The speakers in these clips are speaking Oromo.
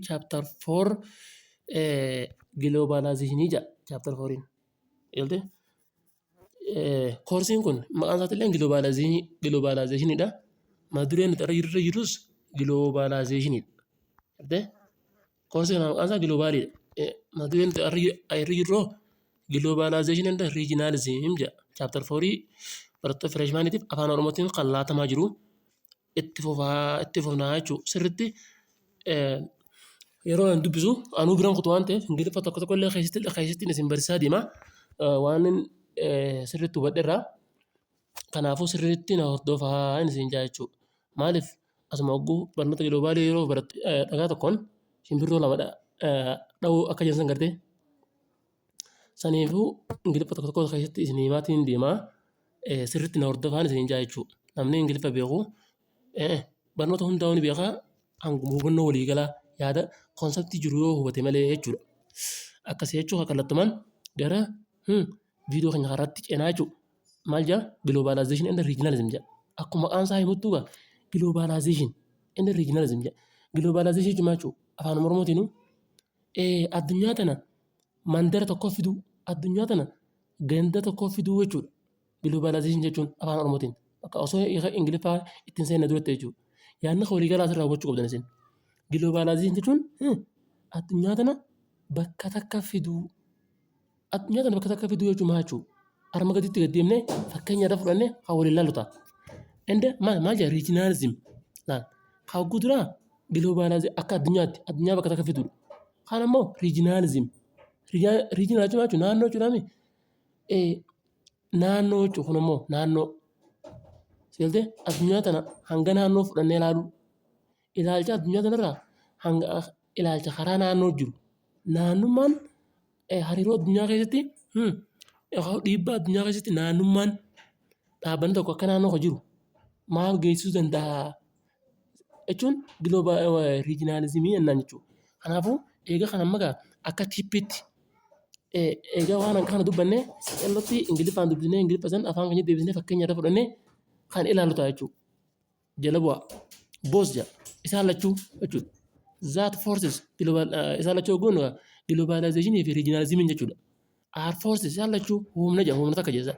chapter 4 globalization ija chapter 4 ilte course kun maqaan isaa illee globalization ida madureen nuti irra jirus globalization ilte course kana maqaan isaa global madureen nuti irra jirru globalization and regionalism ja chapter 4 barattoota freshmanitiif afaan oromootiin kan laatamaa jiru itti fufnaa jechuudha sirriitti yeroo an dubbisu anuu biraan kutu waan ta'eef ingiliffa tokko tokko illee keessatti isin barsiisaa deema waan sirriitti hubadheerraa kanaafuu sirriitti na hordofaa isin jaa jechuudha maaliif asuma ogguu barnoota giloobaalii yeroo dhagaa tokkoon shimbirroo lama dha'uu akka jiran gartee saniifuu ingiliffa tokko tokko keessatti isin himaatiin deema sirriitti na hordofaa isin jaa jechuudha namni ingiliffa beeku barnoota hundaa'uu ni beekaa hanguma hubannoo waliigalaa yaada konseptii jiru yoo hubate malee jechuudha. Akkasii jechuun kallattumaan gara viidiyoo keenya irratti ceenaa jechuudha. Maal jaa globalization and regionalism jaa. Akkuma maqaan isaa himuttuu gaa globalization and regionalism jaa. Globalization jechuun maal jechuudha? Afaan Oromootiin addunyaa tana mandara tokko fiduu addunyaa tana ganda tokko fiduu jechuudha. Globalization jechuun afaan Oromootiin akka osoo Ingiliffaa ittiin seenaa duratti jechuudha. Yaadni waliigalaa asirraa hubachuu qabdan isin. Globalization jechuun addunyaa tana bakka takka fiduu addunyaa tana bakka takka fiduu jechuun maal jechuudha? Arma gaditti gad deemnee fakkeenya irra fudhannee haa waliin ilaallu ta'a. Inde maal jaa regionalism laal haa guduraa globalization akka addunyaatti addunyaa bakka takka fiduu. Kaan ammoo regionalism regional jechuun naannoo jechuudhaami naannoo jechuun kun ammoo naannoo seelte addunyaa tana hanga naannoo fudhannee ilaalu. Ilaalcha addunyaa kanarraa hanga ilaalcha karaa naannoo jiru. Naannummaan hariiroo addunyaa keessatti dhiibbaa addunyaa keessatti naannummaan dhaabbanni tokko akka naannoo jiru maal geessisuu danda'a jechuun regionalismii jennaan jechuudha. Kanaafuu egaa kana magaa akka tippiitti egaa waan kana dubbannee irratti Ingiliffaan dubbisnee Ingiliffa san afaan keenya deebisnee fakkeenya irra fudhannee kan ilaallu ta'a jechuudha. Jala bu'aa boos jaa. Isaan lachuu jechuudha. That forces isaan lachuu oguun globalization fi regionalism jechuudha. Our forces isaan lachuu humna takka jeessa.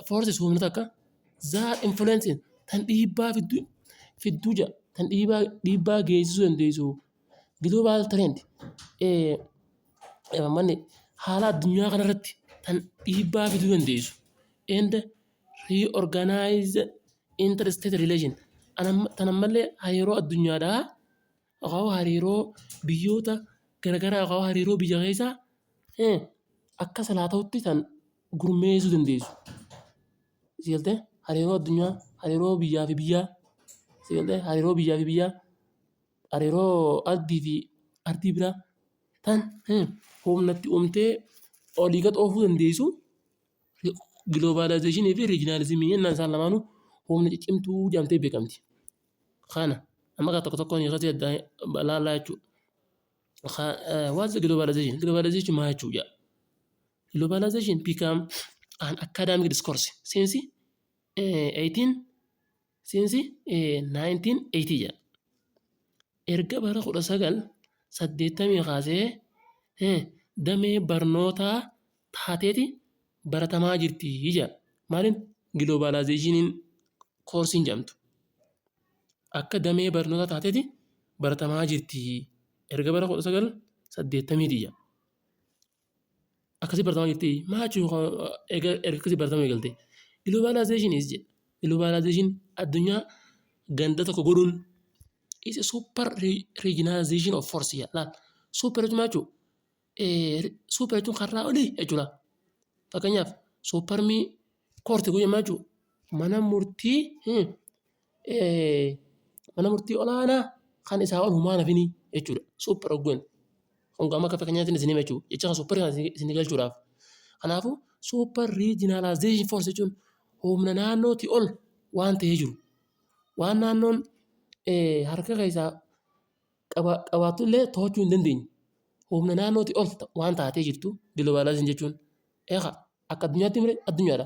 Forces humna takka that influence tan dhiibbaa fidduu jaa tan dhiibbaa geessisuu dandeessu. Global trend manni haala addunyaa kanarratti tan dhiibbaa fiduu dandeessu. And reorganize interstate relation. Tanammalee hariiroo addunyaadhaa akkaataa hariiroo biyyoota garaagaraa akkaataa hariiroo biyya keessaa akka salaata'utti tan gurmeessuu dandeessu. Seeltee hariiroo addunyaa hariiroo biyyaa fi biyyaa seeltee hariiroo biyyaa fi biyyaa hariiroo ardii biraa tan humnatti uumtee olii gad oofuu dandeessu. Globalization fi regionalismii jennaan isaan lamaanuu humna ciccimtuu jedhamtee beekamti. Kana amma tokko tokkoon yeroo adda laalaa jechuudha. What's the globalization? Globalization maal jechuudha? Globalization become an academic discourse since 1980 jedha. Erga bara 1980 kaasee damee barnootaa taateeti baratamaa jirti jedha. Maaliin globalizationiin koorsiin jedhamtu akka damee barnoota taateeti baratamaa jirti erga bara 1980 jedha. Akkasii baratamaa jirti maal jechuudha erga akkasii baratamuu eegalte. Globalization addunyaa ganda tokko godhuun is a super regionalization of force jedha. Super jechuun maal jechuudha? Super jechuun karraa olii jechuudha. Fakkeenyaaf supermii koortii guyyaa maal jechuudha? Mana murtii olaanaa kan isaa ol humaan hafini jechuudha. Super ogguun. Hongaama akka fakkeenyaatti isin hima jechuudha. Jecha kan super isin galchuudhaaf. Kanaafuu super regionalization force jechuun humna naannootii ol waan ta'ee jiru. Waan naannoon harka keessaa qabaatullee to'achuu hin dandeenye. Humna naannootii ol waan taatee jirtu globalization jechuun akka addunyaatti malee addunyaadha.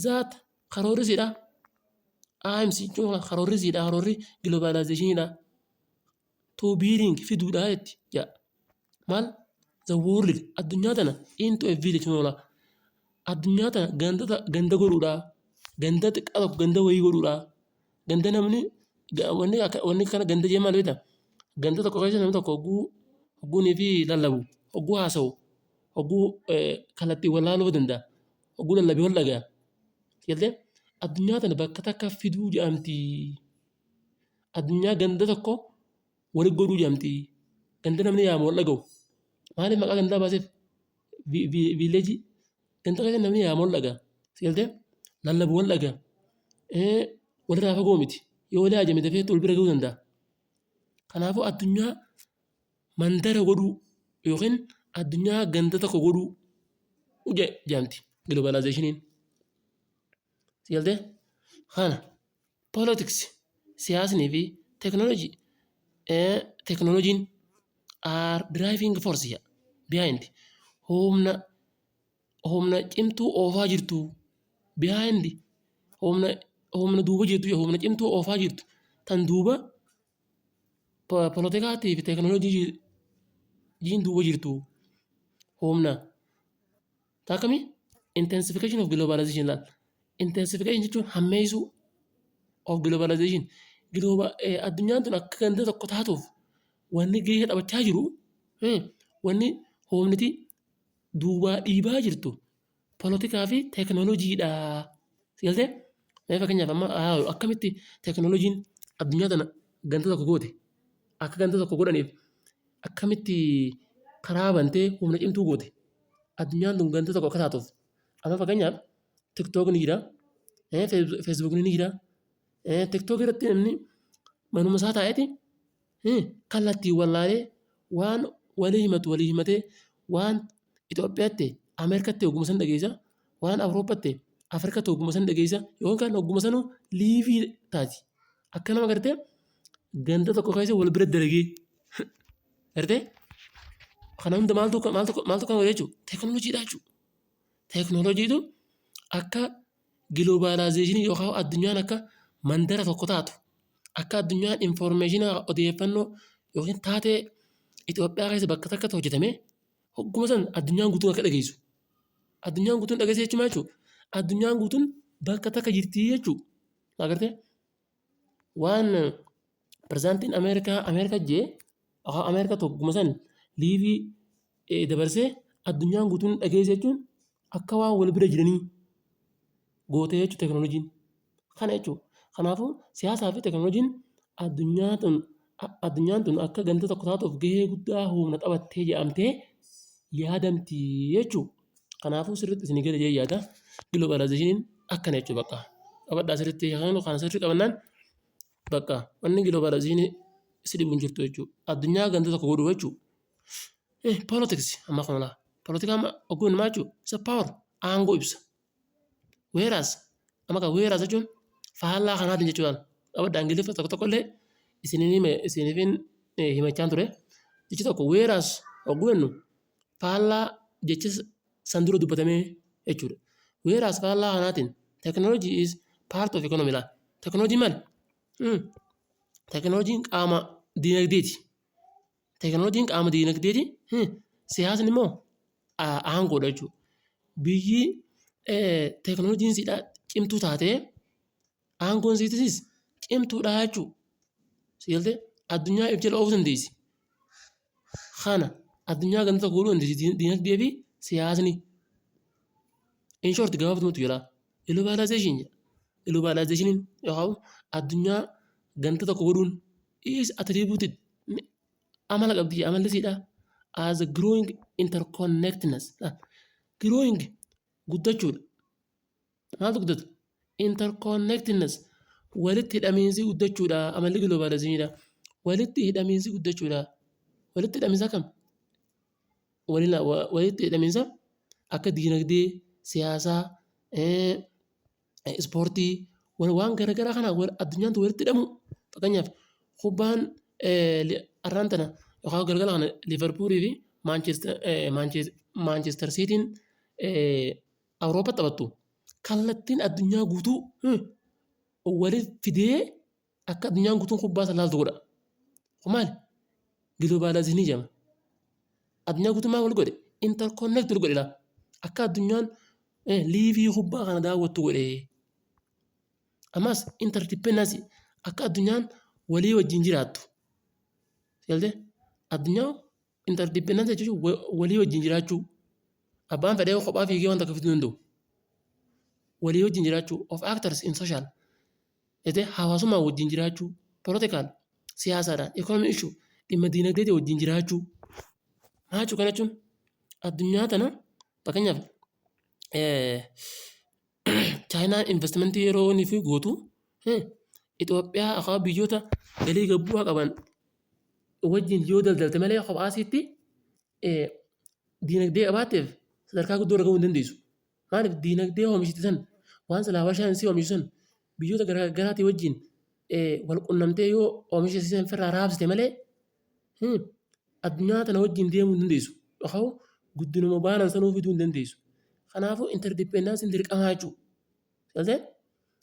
Zaat karoorisiidha. AMC jechuun karoorisiidha. Karoorri globalizationidha. to building fiduu dhaayeti ja mal the world addunyaa tana into a village nola addunyaa tana ganda godhuudha ganda xiqqaa tokko ganda wayii godhuudha ganda namni wanni kana ganda jee maal beekta ganda tokko keessa namni tokko ogguunii fi lallabu ogguu haasa'u ogguu kallattii wallaaluu danda'a ogguu lallabii wal dhagaa jettee addunyaa tana bakka takka fiduu jedhamti addunyaa ganda tokko walitti godhuu jedhamti ganda namni yaamu wal dhaga'u maaliif maqaa gandaa baaseef viileejii ganda keessa namni yaamu wal dhagaa jettee lallabu wal dhagaa walirraa fagoo miti yoo walii ajame dafee wal bira ga'uu danda'a kanaafuu addunyaa mandara godhuu yookiin addunyaa ganda tokko godhuu jedhamti globalizationin jettee kana politics siyaasnii fi technologiin are driving force here behind humna cimtuu oofaa jirtu behind humna duuba jirtu humna cimtuu oofaa jirtu tan duuba politikaatii fi technologiin duuba jirtu humna taakami intensification of globalization laal intensification jechuun hammeessuu of globalization addunyaan tun akka ganda tokko taatuuf wanni gahee taphachaa jiru wanni humniti duubaa dhiibaa jirtu politikaa fi teekinooloojiidha. Sigaltee mee fakkeenyaaf amma akkamitti teekinooloojiin addunyaa tana ganda tokko goote akka ganda tokko godhaniif akkamitti karaa bantee humna cimtuu goote addunyaan tun ganda tokko akka taatuuf amma fakkeenyaaf tiktook ni jira feesbuuk ni jira tiktook irratti namni manuma isaa taa'eeti kallattii wallaalee waan walii himatee waan Itoophiyaatti Ameerikaatti ogguma san dhageessa waan Awurooppaatti Afrikaatti ogguma san dhageessa yookaan ogguma sanuu liivii taati akka nama gartee ganda tokko keessa wal bira dalagee gartee kana hunda maaltu kan godhe jechuudha teekinooloojiidha jechuudha teekinooloojiitu akka globalizationii yookaan addunyaan akka mandara tokko taatu akka addunyaan informaationa odeeffannoo yookiin taatee Itoophiyaa keessa bakka takkatti hojjetame hogguma san addunyaan guutuun akka dhageessu addunyaan guutuun dhageessa jechuudha jechuudha addunyaan guutuun bakka takka jirti jechuudha agartee waan pirezidaantiin Ameerikaa jee Ameerikaa hogguma san liivii dabarsee addunyaan guutuun dhageessa jechuun akka waan wal bira jiranii gootee jechuudha teekinooloojiin kana jechuudha kanaafuu siyaasaa fi teekinooloojiin addunyaan tun akka ganda tokko taatuuf gahee guddaa humna taphattee jedhamtee yaadamti jechuudha. Kanaafuu sirriitti isin gadi jee yaada globalizationin akkana jechuudha bakka qabadhaa sirriitti kan sirrii qabannaan bakka wanni globalizationin si dhibuun jirtu jechuudha. Addunyaa ganda tokko godhuu jechuudha. Politics amma kanalaa politikaa oguu namaa jechuudha isa power aangoo ibsa. Weeraas amma kan weeraas jechuun faallaa kanaatiin jechuudha. Qabadhaa ingiliffa tokko tokkollee isiniifin himachaan ture jechi tokko weeraas oguu jennu faallaa jecha san dura dubbatamee jechuudha. Weeraas faallaa kanaatiin technology is part of economy laa. Technology maali? Technology qaama diinagdeeti. Technology qaama diinagdeeti. Siyaasni immoo aangoodha jechuudha. Biyyi technology siidhaa cimtuu taatee aangoon siitis cimtuudha jechuudha. Sigaltee addunyaa ibjala oofuu dandeessi. Kana addunyaa ganda tokko godhuu dandeessi diinagdee fi siyaasni. In short gabaabumatti jira. Globalization yookaan addunyaa ganda tokko godhuun is attributed amala qabdi amalli siidhaa as a growing interconnectedness. Growing guddachuudha. Maaltu guddatu? Interconnectedness walitti hidhamiinsi guddachuudha amalli globalizationidha. Walitti hidhamiinsi guddachuudha. Walitti hidhamiinsa kam? Walitti hidhamiinsa akka diinagdee, siyaasaa, ispoortii waan garaagaraa kana addunyaan walitti hidhamu fakkeenyaaf kubbaan arraan tana yookaan galgala kana Liverpoolii fi Manchester Cityin Awurooppaatti taphattu kallattiin addunyaa guutuu walitti fidee akka addunyaan guutuun kubbaa san laaltu godha. Maali? globalization jama addunyaa guutummaa wal godhe interconnect wal godhe la akka addunyaan liivii hubbaa kana daawwattu godhe ammas interdependence akka addunyaan walii wajjin jiraattu seelte addunyaa interdependence jechuun walii wajjin jiraachuu abbaan fedhee kophaa fiigee wanta kaffituu danda'u walii wajjin jiraachuu of actors in social ete hawaasummaa wajjin jiraachuu political siyaasaadhaan economic issue dhimma diinagdee wajjin jiraachuu maachuu kana jechuun addunyaa tana fakkeenyaaf chaayinaan investimentii yeroo inni fi gootu Itoophiyaa akka biyyoota galii gabbuu qaban wajjin yoo daldalte malee kophaasitti diinagdee qabaatteef sadarkaa guddoo argamuu hin dandeessu. Maaliif diinagdee oomishti san waan silaa warshaan isii oomishu san biyyoota garaagaraatii wajjin wal qunnamtee yoo oomisha isii san firraa raabsite malee addunyaa tana wajjin deemuu hin dandeessu. Yookaan guddinuma baanan sanuu fiduu hin dandeessu. Kanaafuu interdependensiin dirqamaa jechuudha. Saltee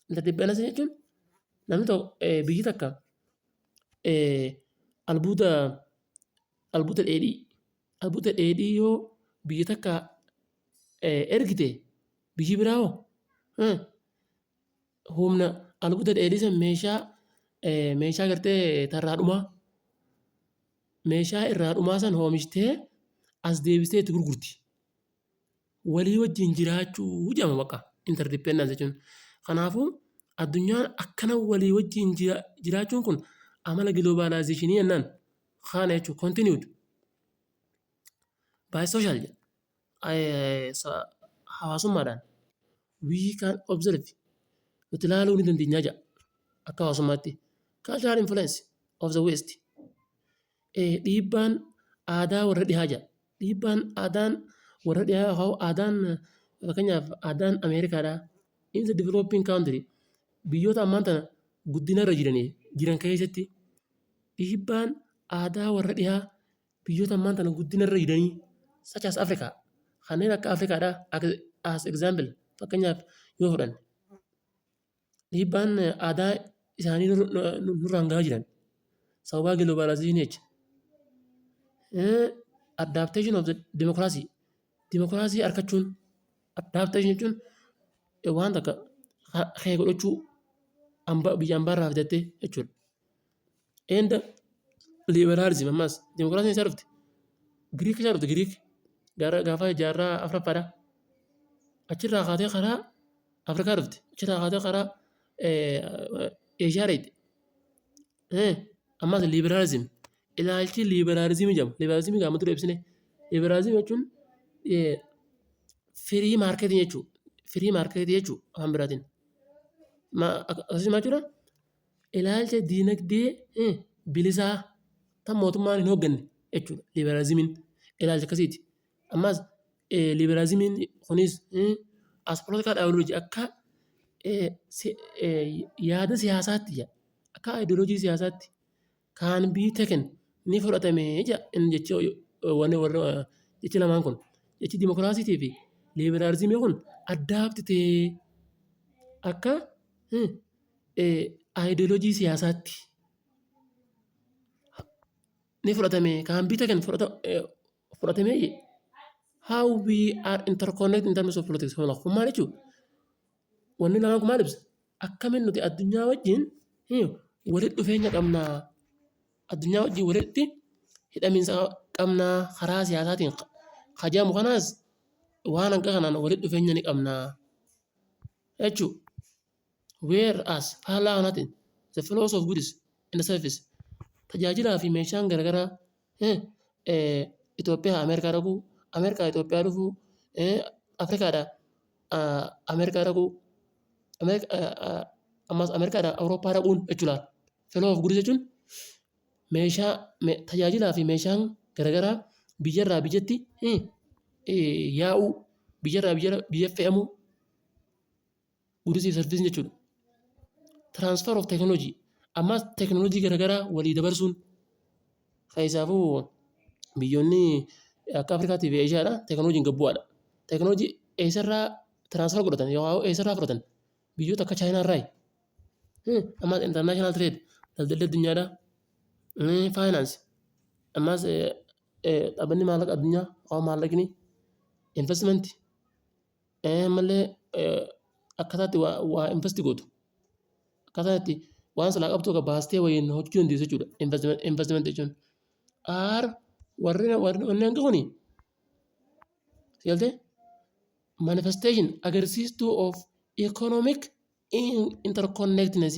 interdependensiin jechuun namni tokko biyyi takka albuuda dheedhii yoo biyyi takka ergite biyyi biraa hoo humna albuuda dheedhii san meeshaa gartee tarraadhumaa meeshaa irraa dhumaa san oomishtee as deebistee itti gurgurti. Walii wajjin jiraachuu jedhama bakka interdependence jechuun. Kanaafuu addunyaan akkana walii wajjin jiraachuun kun amala globalizationii jennaan kana jechuun continued by social hawaasummaadhaan we can observe nuti ilaaluu ni dandeenya jedha akka hawaasummaatti cultural influence of the west dhiibbaan aadaa warra dhihaa jedha dhiibbaan aadaan warra dhihaa aadaan fakkeenyaaf aadaan Ameerikaadhaa in the developing country biyyoota ammaan tana guddinarra jiran keessatti dhiibbaan aadaa warra dhihaa biyyoota ammaan tana guddinarra jiranii such as Africa kanneen akka Afrikaadhaa as example fakkeenyaaf yoo fudhanne dhiibbaan aadaa isaanii nurraan gahaa jiran sababaa globalization jecha adaptation of the democracy argachuun adaptation jechuun waan takka kee godhachuu biyya ambaarraa fidattee jechuudha. And liberalism ammas demokiraasiin isaa dhufte Giriik gaafa jaarraa Afuraffaadha. Achirraa kaatee karaa Afrikaa dhufte achirraa kaatee karaa Eeshiyaa dhayite. Ammas liberalism ilaalchi liberalizimii jedhama. Liberalizimii gaamatu ibsine liberalizimii jechuun firii maarkeetii jechuudha. Firii maarkeetii jechuudha afaan biraatiin. Akkasumas jechuudha ilaalcha diinagdee bilisaa tan mootummaan hin hoogganne jechuudha. Liberalizimiin ilaalcha akkasiiti. Ammas liberalizimiin kunis as political ideology akka yaada siyaasaatti akka ideoloojii siyaasaatti kan bii teken ni fudhatame jechi lamaan kun jechi dimokiraasiitii fi liberalizimii kun addaabtitee akka ideoloojii siyaasaatti ni fudhatame kan bii teken fudhatame how we are interconnected in terms of politics kun maal jechuudha wanni lamaan kun maal ibsa akkamiin nuti addunyaa wajjin walitti dhufeenya qabnaa addunyaa wajjin walitti hidhamiinsa qabnaa karaa siyaasaatiin kajamu kanaas waan akka kanaan walitti dhufeenya ni qabnaa jechuudha. Whereas faallaa kanaatiin the flows of goods in the service tajaajilaa fi meeshaan garaagaraa Itoophiyaa Ameerikaa dhaquu Ameerikaa Itoophiyaa dhufuu Afrikaadhaa Ameerikaa dhaquu ammas Ameerikaadhaa Awurooppaa dhaquun jechuudha. Flow of goods jechuun meeshaa tajaajilaa fi meeshaan garaagaraa biyyarraa biyyatti yaa'uu biyyarraa biyya fe'amuu guddisii sarfisiin jechuudha. Transfer of technology ammas teknooloojii garaagaraa walii dabarsuun keessaafu biyyoonni akka Afrikaatii fi Eeshiyaadhaa teknooloojiin gabbu'aadha. Teknooloojii eessarraa transfer godhatan yookaan eessarraa fudhatan biyyoota akka Chaayinaarraayi. Ammas international trade daldalli addunyaadhaa finance أماس أبني مالك الدنيا أو مالكني investment مالي أكثرت وinvest كذاتي وانس لا أبتو كباستي وين هتكون دي سجود investment جون ورنا غوني سيالتي manifestation agarsiistu of economic interconnectedness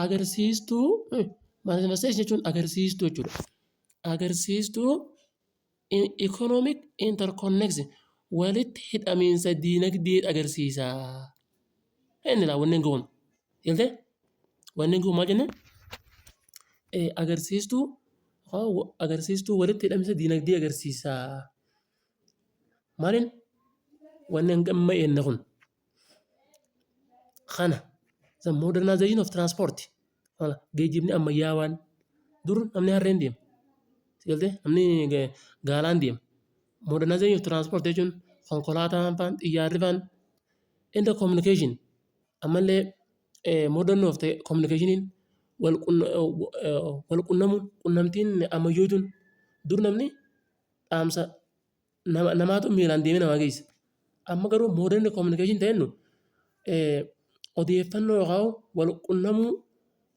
agarsiistu manifestation jechuun agarsiistu jechuudha agarsiistu economic interconnectedness walitti hidhamiinsa diinagdee agarsiisa inni laa wanneen goon seeltee wanneen goon maal jenne agarsiistuu walitti hidhamiinsa diinagdee agarsiisa maalin wanneen gamma enne kun kana the modernization of transport geejjibni ammayyaawaan dur namni harreen deema seeltee namni gaalaan deema modernization of transport jechuun konkolaataan faan xiyyaarri faan in the communication ammallee modern of the communication wal qunnamtiin ammayyootuun dur namni dhaamsa namaatu miilaan deemee namaa geessa amma garuu modern communication ta'ennu odeeffannoo yookaan wal qunnamuu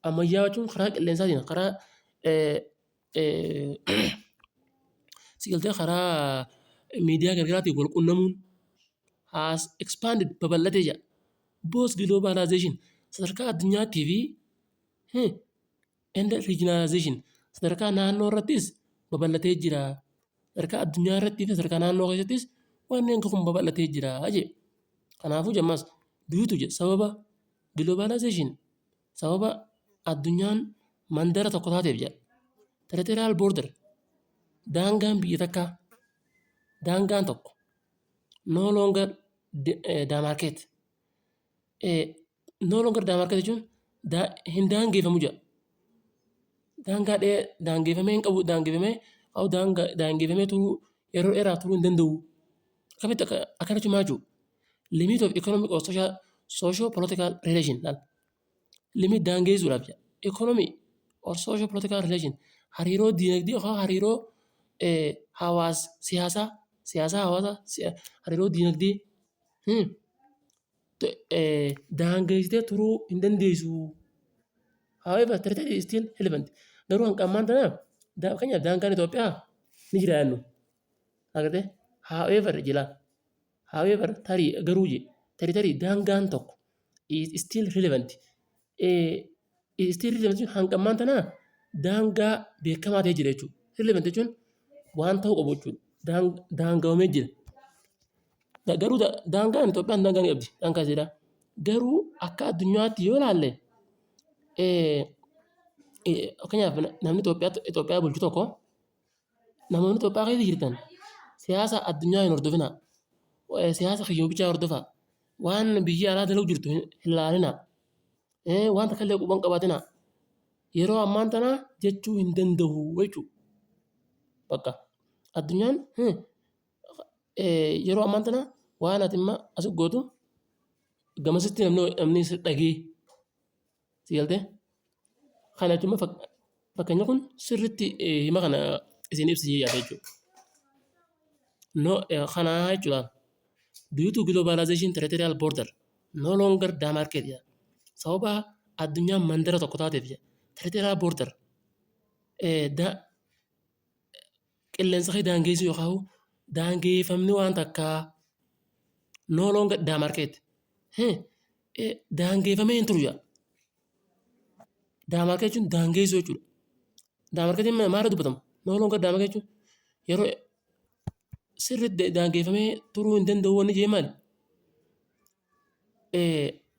ammayyaa jechuun karaa qilleensaatiin karaa sigaltee karaa miidiyaa gargaraatiin wal qunnamuun has expanded babal'atee jira both globalization sadarkaa addunyaattii fi and regionalization sadarkaa naannoo irrattis babal'atee jira sadarkaa addunyaa irrattii fi sadarkaa naannoo keessattis wanneen kun babal'atee jira jee kanaafuu jammaas duyutu jedha sababa globalization sababa addunyaan mandara tokko taateef jedha territorial border daangaan biyya takkaa daangaan tokko no longer demarcate no longer demarcate jechuun hin daangeeffamu jedha daangaa dhee daangeeffamee hin qabu daangeeffamee au daangeeffamee turuu yeroo dheeraa turuu hin danda'u akkamitti akkana cimaa jiru limit of economic or social political relation limit daangeessuudhaaf jedha economy or social political relation hariiroo diinagdee yookaan hariiroo siyaasaa hawaasaa hariiroo diinagdee daangeessitee turuu hin dandeessu. However, territory is still relevant. Garuu hanqammaan tana fakkeenyaaf daangaan Itoophiyaa ni jira yaannu. Agartee however jila however tarii garuu je territory daangaan tokko is still relevant. Is still relevant hanqammaan tana daangaa beekamaa ta'ee jira jechuudha. Relevant jechuun waan ta'uu qabu jechuudha. Daangawamee jira. Garuu daangaan Itoophiyaan daangaa ni qabdi. Daangaa jedha. Garuu akka addunyaatti yoo ilaalle fakkeenyaaf namni Itoophiyaa bulchu tokko namoonni Itoophiyaa keessa jirtan siyaasa addunyaa hin hordofina. Siyaasa kiyyoobbichaa hordofaa. Waan biyya alaa dalagu jirtu hin ilaalina. Waan takka illee quban qabaatina. Yeroo ammaan tana jechuu hin danda'u jechuudha. Bakka addunyaan yeroo ammaan tana waan ati imma as gootu gamasitti namni dhagee sigaltee kana jechuun fakkeenya kun sirriitti hima kana isin ibsee yaada jechuudha. Kana jechuudha. Due to globalization territorial border no longer demarcated jedha. Sababa addunyaan mandara tokko taateef jedha. Territorial border qilleensa kee daangeessuu yookaan daangeeffamni waan takkaa no longer demarcated daangeeffamee hin turu jedha. Demarcate jechuun daangeessuu jechuudha. Demarcate maal dubbatamu? No longer demarcate jechuun yeroo sirriitti daangeeffamee turuu hin danda'u wanni jee maali?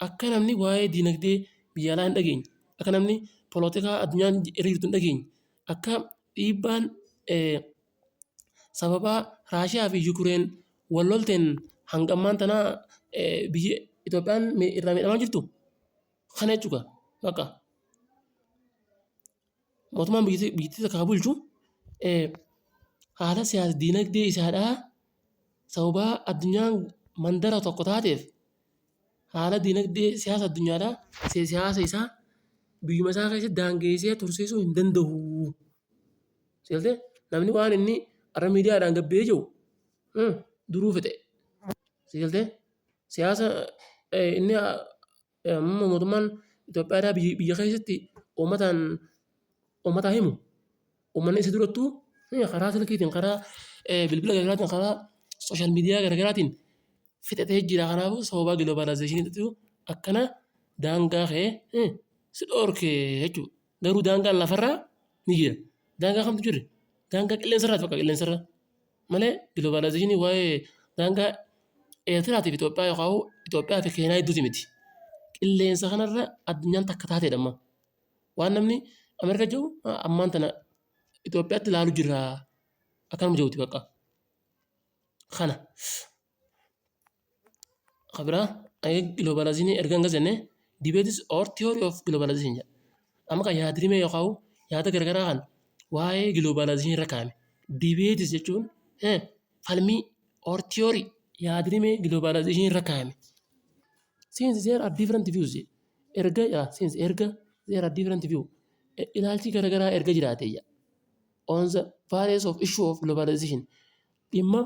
Akka namni waa'ee diinagdee biyya alaa hin dhageenye, akka namni poolitikaa addunyaan irra jirtu hin dhageenye, akka dhiibbaan sababa Raashiyaa fi Yukureen wal lolteen hanqammaan tanaa biyya Itoophiyaan irraa miidhamaa jirtu kana jechuudha. Bakka mootummaan biyyattii takka bulchu haala siyaasa diinagdee isaadhaa sababa addunyaan mandara tokko taateef haala diinagdee siyaasa addunyaadhaa siyaasa isaa biyyuma isaa keessatti daangeessee tursiisuu hin danda'u. Seeltee namni waan inni arra miidiyaadhaan gabbee jiru duruu fixe sigaltee siyaasa inni mootummaan Itoophiyaadhaa biyya keessatti uummataa himu uummanni isa durattuu karaa silkiitiin karaa bilbila garaagaraatiin karaa sooshaal miidiyaa garaagaraatiin fixatee jira. Kanaafuu sababa giloobaalaayizeeshiniitu akkana daangaa ka'ee si dhoorkee jechuudha. Garuu daangaan lafarraa ni jira. Daangaa kamtu jirre? Daangaa qilleensarraati bakka qilleensarra. Malee giloobaalaayizeeshinii waa'ee daangaa Eertiraatiif Itoophiyaa yookaan Itoophiyaa fi Keenyaa hedduuti miti. Qilleensa kanarra addunyaan takka taateedha amma. Waan namni Ameerikaa jiru ammaan tana Itoophiyaatti ilaalu jirra akkanuma jiruuti bakka. Kana. Kabira giloobaalaayizeeshinii erga hanga jennee debates or theory of globalization jedha. Amma kan yaadrimee yookaan yaada garagaraa kan waa'ee giloobaalaayizeeshinii irra kaa'ame. Debates jechuun falmii or theory yaadrimee giloobaalaayizeeshinii irra kaa'ame. Since there are different views since there are different views ilaalchi garagaraa erga jiraate on the various of issue of globalization dhimma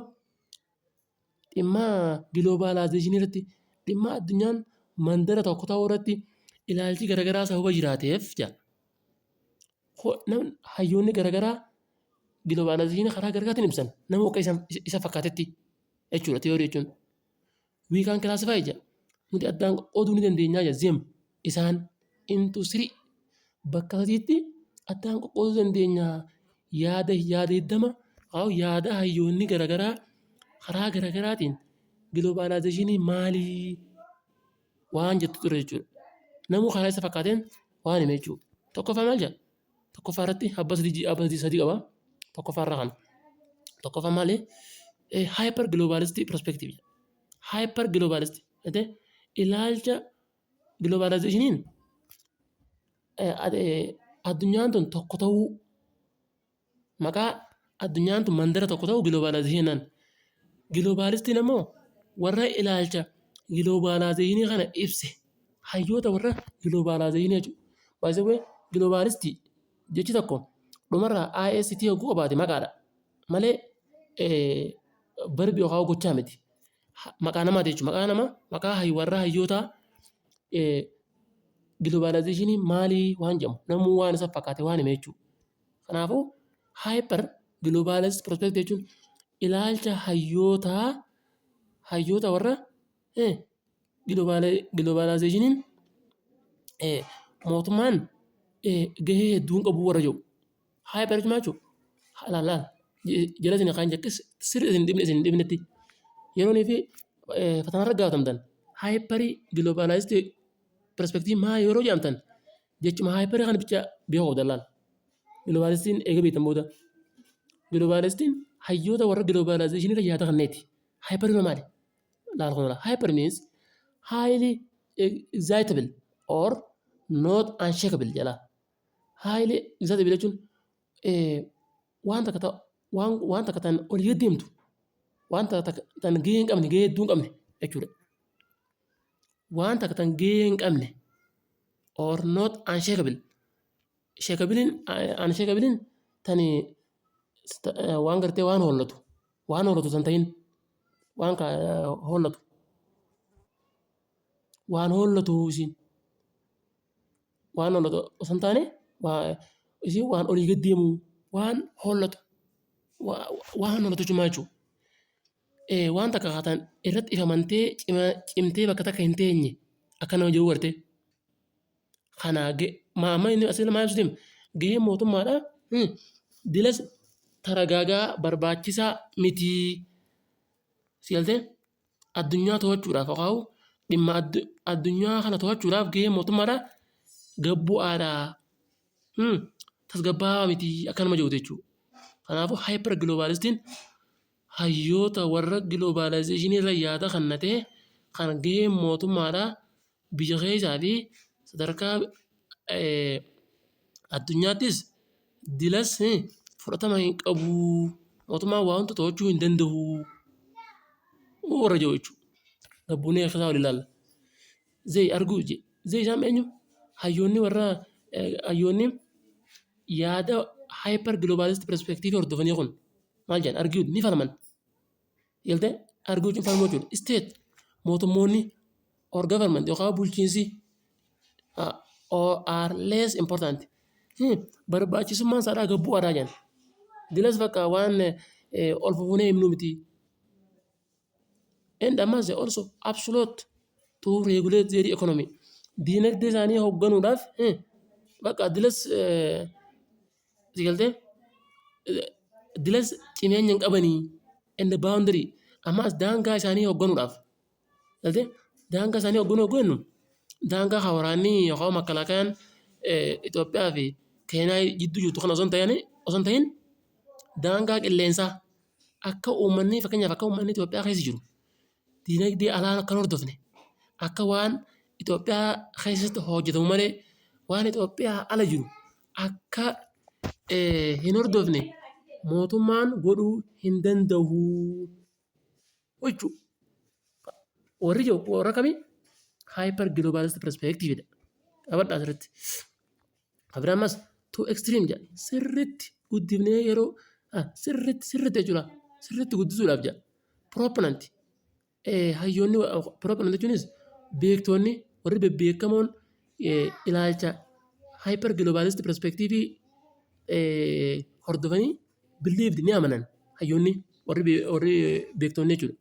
giloobaalaayizeeshinii irratti dhimma addunyaan mandara tokko ta'uu irratti ilaalchi garagaraa sababa jiraateef hayyoonni garagaraa giloobaalaayizeeshinii karaa garaagaraatiin ibsan nama akka isa fakkaatetti jechuudha tiyoorii jechuun. We can classify nuti addaan oduu ni dandeenyaa zem isaan into three bakka sadiitti addaan qoqqooduu dandeenyaa yaada hiddama yaada hayyoonni garagaraa karaa garagaraatiin giloobaalaayizeeshinii maalii waan jettu ture jechuudha. Namuu karaa isa fakkaateen waan hime jechuudha. Tokkoffaa maal jedha? Tokkoffaa irratti abba sadii qaba. Tokkoffaa irraa kana. Tokkoffaa maali? Hyper globalistic perspective. Hyper globalistic. Ilaalcha giloobaalaayizeeshiniin addunyaan tun tokko ta'uu maqaa addunyaan tun mandara tokko ta'uu giloobaalaayizeeshinaan. Giloobalistiin ammoo warra ilaalcha giloobaalaayizeeshinii kana ibse hayyoota warra giloobaalaayizeeshinii jechuudha. Baay'ee giloobalistii jechi tokko dhumarraa IST hogguu qabaate maqaadha malee barbi yookaan gochaa miti. Maqaa namaati jechuudha. Maqaa namaa maqaa warra hayyoota giloobaalaayizeeshinii maalii waan jedhamu namuu waan isa fakkaate waan hime jechuudha. Kanaafuu hyper globalized perspective jechuun ilaalcha hayyoota warra giloobaalaayizeeshiniin mootummaan gahee hedduun qabu warra jiru. Hyper jechuun laal jala isin kaan jekkis sirri isin dhibnetti yeroonii fi fatanarra gaafatamtan hyperii giloobaalaayizt perspektiivii maa yeroo jedhamtan jechuma hyperii kana bicha beekuu dallaal. Giloobaalaayiziin eega beektan booda giloobaalaayiziin hayyoota warra giloobaalaayizeeshinii irra yaada kanneeti. Hyperii maali? Laal kun hyper means highly excitable or not unshakable jala. Highly excitable jechuun waan takka tan olii deemtu waan takka tan gahee hin qabne gahee hedduu hin qabne jechuudha. Waan takka tan gahee hin qabne or not unshakable. Unshakabiliin tani waan gartee waan hollatu san ta'in waan hollatu waan hollatu isin waan hollatu san taane isin waan olii gad deemu waan hollatu cimaa jechuudha. Waan takka kaataan irratti ifamantee cimtee bakka takka hin teenye akkana jiru garte. Kana amma inni asirra maal ibsu gahee mootummaadha. Dilas taragaagaa barbaachisaa miti. Sigaltee addunyaa to'achuudhaaf yookaan dhimma addunyaa kana to'achuudhaaf gahee mootummaadha gabbu'aadha. Tasgabbaa'aa miti akkanuma jiru jechuudha. Kanaafuu hyper globalistiin hayyoota warra giloobaalaayizeeshinii irra yaada kannatee kan gahee mootummaadha biyya keessaa fi sadarkaa addunyaattis dilas fudhatama hin qabu. Mootummaan waa hunda to'achuu hin danda'u. Warra jiru jechuudha. Gabbuunee akkasaa wal ilaalla. Zee arguu isaan eenyu hayyoonni warra hayyoonni yaada hyper globalist perspective hordofanii kun maal jedhan arguud ni falman yaltee arguutiin falmoo jechuudha state mootummoonni or government yookaan bulchiinsi or are less important barbaachisummaan isaadhaa gabbuu aadaa jedhan dilas bakka waan ol fufunee himnu miti and ammas also absolute to regulate their economy diinagdee isaanii hoogganuudhaaf bakka dilas sigaltee dilas cimeenya hin qabanii and the boundary ammas daangaa isaanii hoogganuudhaaf galte daangaa isaanii hooggannu daangaa hawaraanii yookaan makalaakaan Itoophiyaa fi Keenyaa jidduu jirtu kan osoo hin ta'in daangaa qilleensaa akka uummanni fakkeenyaaf akka uummanni Itoophiyaa keessa jiru diinagdee alaa kan hordofne akka waan Itoophiyaa keessatti hojjetamu malee waan Itoophiyaa ala jiru akka hin hordofne mootummaan godhuu hin danda'u jechuudha. Warri jiru warra kamii hyper globalist perspective dha. Abadda asirratti. Abiraamas too extreme jedha. Sirriitti guddifnee yeroo sirriitti jechuudha. Sirriitti guddisuudhaaf jedha. Proponent hayyoonni proponent jechuunis beektoonni warri bebbeekamoon ilaalcha hyper globalist perspective hordofanii believed ni amanan hayyoonni warri beektoonni jechuudha.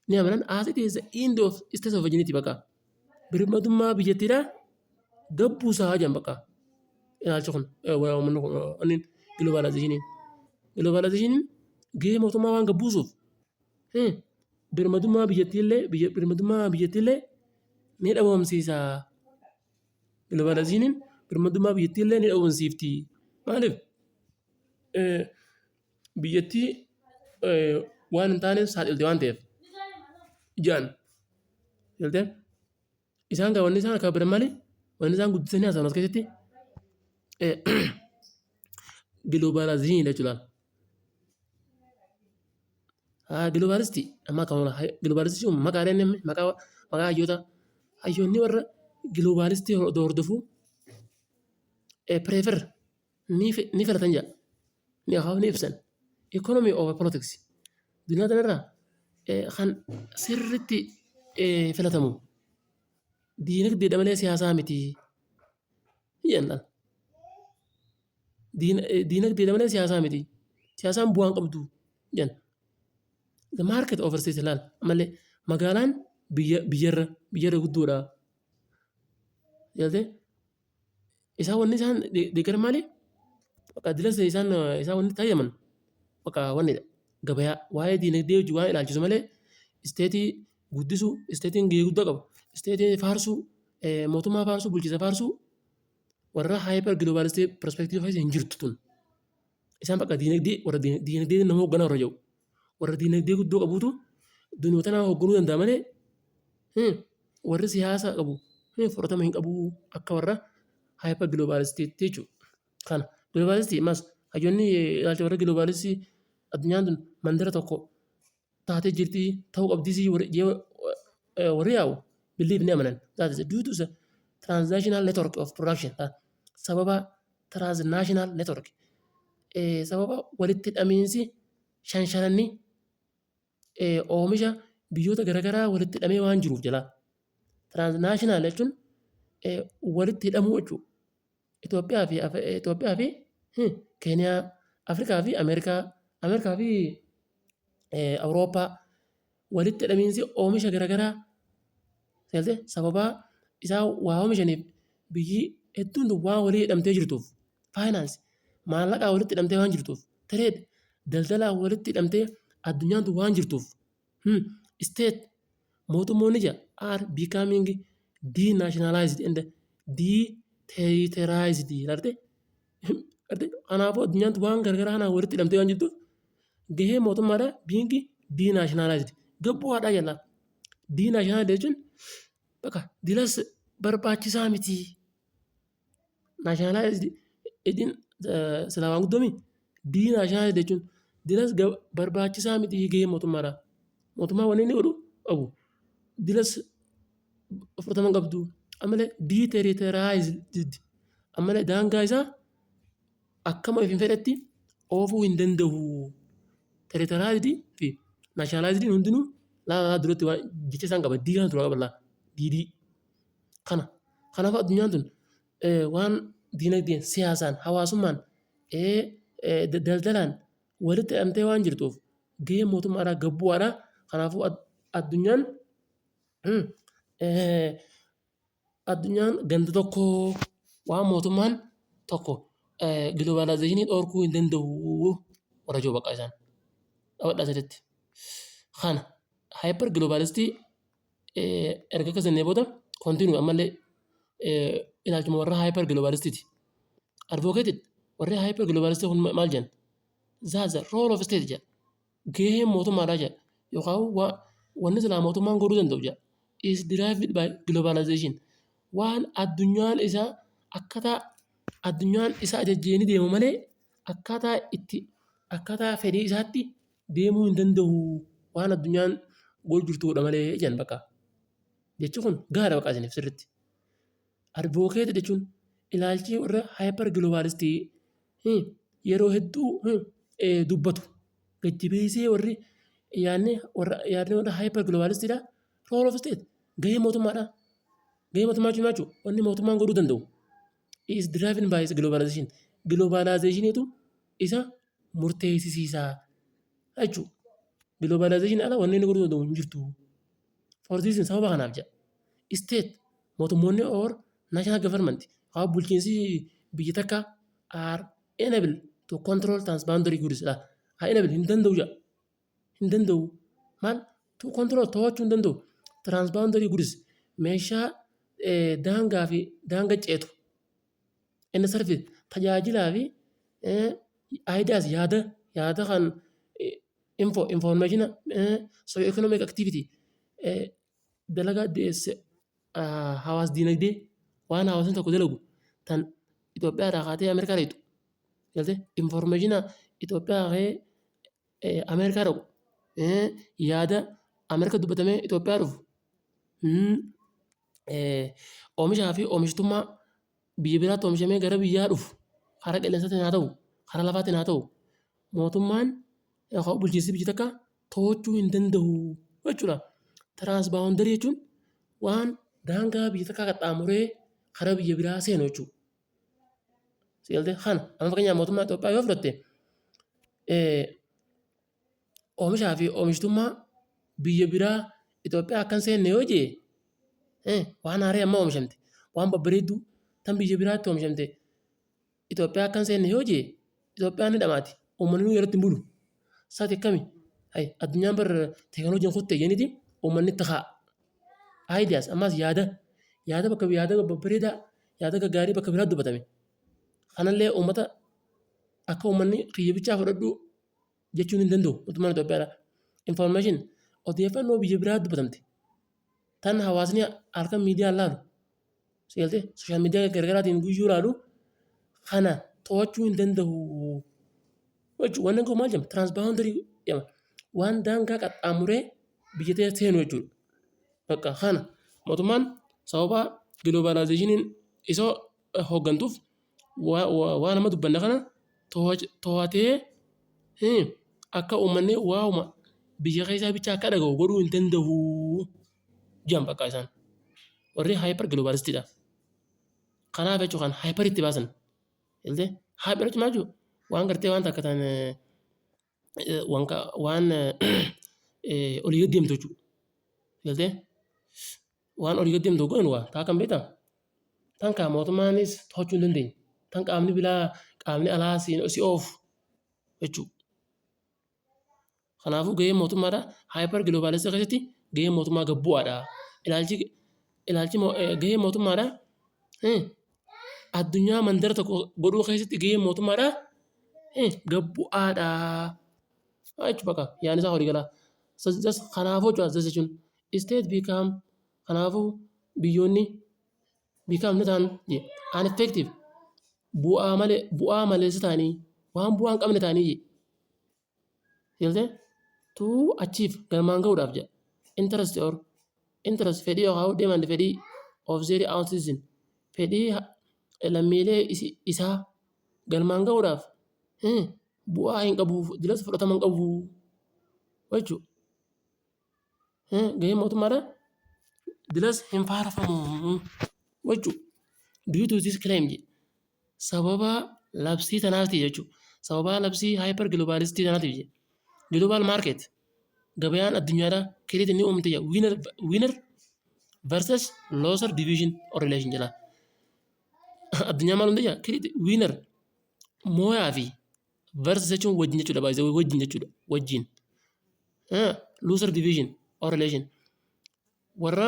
Ni amanan as it is the end of state of virginity bakka birmadummaa biyyattiidha gabbuusaa jedhan bakka ilaalcha kun wanni globalization gahee mootummaa waan gabbuusuuf birmadummaa biyyattiillee ni dhabamsiisa globalization birmadummaa biyyattiillee ni dhabamsiifti maaliif biyyattii waan hin taaneef saaxilte waan ta'eef jaan yaltee isaan gaa wanni isaan akka biran malee wanni isaan guddisanii haasa'an as keessatti globalization jechuudha. Globalistii amma kan globalistii maqaaleen maqaa hayyoonni warra globalistii hordofuu prefer ni filatan jedha ni haa ni ibsan economy over politics duniyaa kanarraa kan sirriitti filatamu diinagdeedha malee siyaasaa miti jedhan diinagdeedha malee siyaasaa miti siyaasaan bu'aan qabdu jedhan the market overseas ilaal malee magaalaan biyyarra guddoodha jedhate isaan wanni isaan deeggar malee bakka dilasa isaan wanni taayyaman bakka wannidha gabayaa waa'ee diinagdee hojii waan ilaalchisu malee isteetii guddisuu isteetiin gahee guddaa qaba isteetii faarsuu mootummaa faarsuu bulchiisa faarsuu warra hyper globalistii perspective hin jirtu tun isaan bakka diinagdee warra diinagdee nama hoogganaa warra jiru warra diinagdee guddoo qabuutu dunoota nama hoogganuu danda'a malee warri siyaasa qabu fudhatama hin qabu akka warra hyper globalistii jechuudha. Kana globalistii mas hayyoonni ilaalcha warra globalistii addunyaan tun mandara tokko taatee jirti ta'uu qabdisii warri yaa'u believe ni amanan that is due to the transnational network of production sababa transnational network sababa walitti hidhamiinsi shanshananni oomisha biyyoota garaagaraa walitti hidhamee waan jiruuf jala transnational jechuun walitti hidhamuu jechuudha. Itoophiyaa fi Keeniyaa, Afrikaa fi Ameerikaa fi Awurooppaa walitti hidhamiinsi oomisha garaagaraa sababa isaa waa oomishaniif biyyi hedduun waan walii hidhamtee jirtuuf faayinaansi maallaqaa walitti hidhamtee waan jirtuuf tireed daldalaa walitti hidhamtee addunyaan tun waan jirtuuf state mootummoonni are becoming denationalized and deterritorized ilaalte kanaafuu addunyaan tun waan garagaraa kanaan walitti hidhamtee waan jirtuuf gahee mootummaadha being denationalized gabbu'aadhaa jala denationalized jechuun bakka dilas barbaachisaa miti nationalized edin silaa waan guddoomi denationalized jechuun dilas barbaachisaa miti gahee mootummaadha mootummaa wanni inni godhu qabu dilas fudhatama qabdu ammalee deterritorized ammalee daangaa isaa akkama ifin fedhetti oofuu hin danda'u. Territoriality fi nationality hundinuu laa duratti waan jecha isaan qaba diigaan tura qaba laa diidii kana. Kanaaf addunyaan tun waan diinagdeen siyaasaan hawaasummaan daldalaan walitti hidhamtee waan jirtuuf gahee mootummaadhaa gabbu'aadhaa. Kanaafuu addunyaan ganda tokko waan mootummaan tokko globalizationii dhorkuu hin danda'u warra jiru bakka isaan dhawadhaa sadiitti. Kana hyper globalistii erga akkasii booda continue ammallee ilaalchuma warra hyper globalistiiti. Advocated warri hyper globalistii kun maal jedhan? That's the role of state jedha. Gahee mootummaadhaa jedha yookaan wanni silaa mootummaan godhuu danda'u jedha. Is derived by globalization. Waan addunyaan isaa ajajjeeni deemu malee akkaataa fedhii isaatti deemuu hin danda'u. Waan addunyaan godhu jirtuudha malee jedhan bakka. Jechuun kun gaara bakka isiniif sirriitti. Advocated jechuun ilaalchi warra hyper globalistii yeroo hedduu dubbatu. Gajjabeessee warri yaadni warra hyper globalistiidha. Role of state gahee mootummaadha. Gahee mootummaa jechuun wanni mootummaan godhuu danda'u. Is driven by globalization. Globalizationiitu isa murteessisiisaa jechuudha. Globalization ala wanni inni godhuu danda'u hin jirtu. For this sababa kanaaf jedha. State mootummoonni or national government haa bulchiinsi biyya takka are enable to control transboundary goods la. Haa enable hin danda'u jedha. Hin danda'u maal to control to'achuu hin danda'u. Transboundary goods meeshaa daangaa fi daanga ceetu. Inni sarfi tajaajilaa fi ideas yaada kan information socio economic activity dalagaa hawaas diinagdee waan hawaasni tokko dalagu tan Itoophiyaadhaa kaatee Ameerikaa dheetu. Information Itoophiyaa kaatee Ameerikaa dhaqu yaada Ameerikaa dubbatamee Itoophiyaa dhufu. Oomishaa fi oomishtummaa biyya biraatti oomishamee gara biyyaa dhufu karaa qilleensaatiin haa ta'u karaa lafaatiin haa ta'u mootummaan yookaan bulchiinsi biyya takka to'achuu hin danda'u jechuudha. Transboundary jechuun waan daangaa biyya takkaa qaxxaamuree karaa biyya biraa seenu jechuudha. Sigaltee kana amma fakkeenyaaf mootummaa Itoophiyaa yoo fudhatte oomishaa fi oomishtummaa biyya biraa Itoophiyaa akkan seenne yoo jee waan haaree amma oomishamte waan babbareedduu tan biyya biraatti oomishamte Itoophiyaa akkan seenne yoo jee Itoophiyaan ni dhamaati. Uummanni yeroo ittiin bulu saati akkami addunyaan bar teekinooloojiin kuttee jenniti uummanni itti haa. Ideas ammas yaada bakka yaada babbareedaa yaada gaggaarii bakka biraatti dubbatame. Kanallee uummata akka uummanni kiyyibichaa fudhadhu jechuun hin danda'u mootummaan Itoophiyaadha. Information odeeffannoo biyya biraatti dubbatamte. Tan hawaasni halkan miidiyaan laalu. Sigaltee sooshaal miidiyaa garaagaraatiin guyyuu laalu kana to'achuu hin danda'u. Wanni kun maal jedhama? Transboundary jedhama. Waan daangaa qaxxaamuree biyya ta'e seenu jechuudha. Bakka kana mootummaan sababa globalizationiin isa hooggantuuf waan amma dubbanne kana to'atee akka uummanni waa'uma biyya keessaa bicha akka dhaga'u godhuu hin danda'u jedhan bakka isaan. Warri hyper globalistiidha. Kanaaf jechuun kan hyper itti baasan. Hyper jechuun maal jechuudha? Waan gartee waan takka tan waan olii gad deemtu jechuudha. Waan olii gad deemtu goonu waa taa kan beektaa? Tan kaa mootummaanis to'achuu hin dandeenye. Tan qaamni alaa si oofu jechuudha. Kanaafuu gahee mootummaadha. Hyper globalistii keessatti gahee mootummaa gabbu'aadha. Ilaalchi gahee mootummaadha. Addunyaa mandara tokko godhuu keessatti gahee mootummaadha. Gabbu'aadha. Jechuudha bakka yaadni isaa horii galaa. Kanaafuu jechuun state become kanaafuu biyyoonni become ni ta'an ineffective bu'aa maleessa ta'anii waan bu'aa hin qabne ta'anii to achieve galmaan gahuudhaaf jedha. Interest fedhii yookaan demand fedhii of their own citizen fedhii lammiilee isaa galmaan ga'uudhaaf bu'aa hin qabu dilas fudhatama hin qabu jechuudha. Gaheen mootummaadha dilas hin faarfamu jechuudha. Due to this claim sababa labsii tanaati jechuudha. Sababa labsii hyper globalistii tanaati jechuudha. Global market gabayaan addunyaadha kireetii ni uumte winner versus loser division or relation jala. Addunyaa maal hundee kireetii winner mooyaa fi versus jechuun wajjin jechuudha. Baay'ee wajjin jechuudha. Wajjin. Loser division or relation. Warra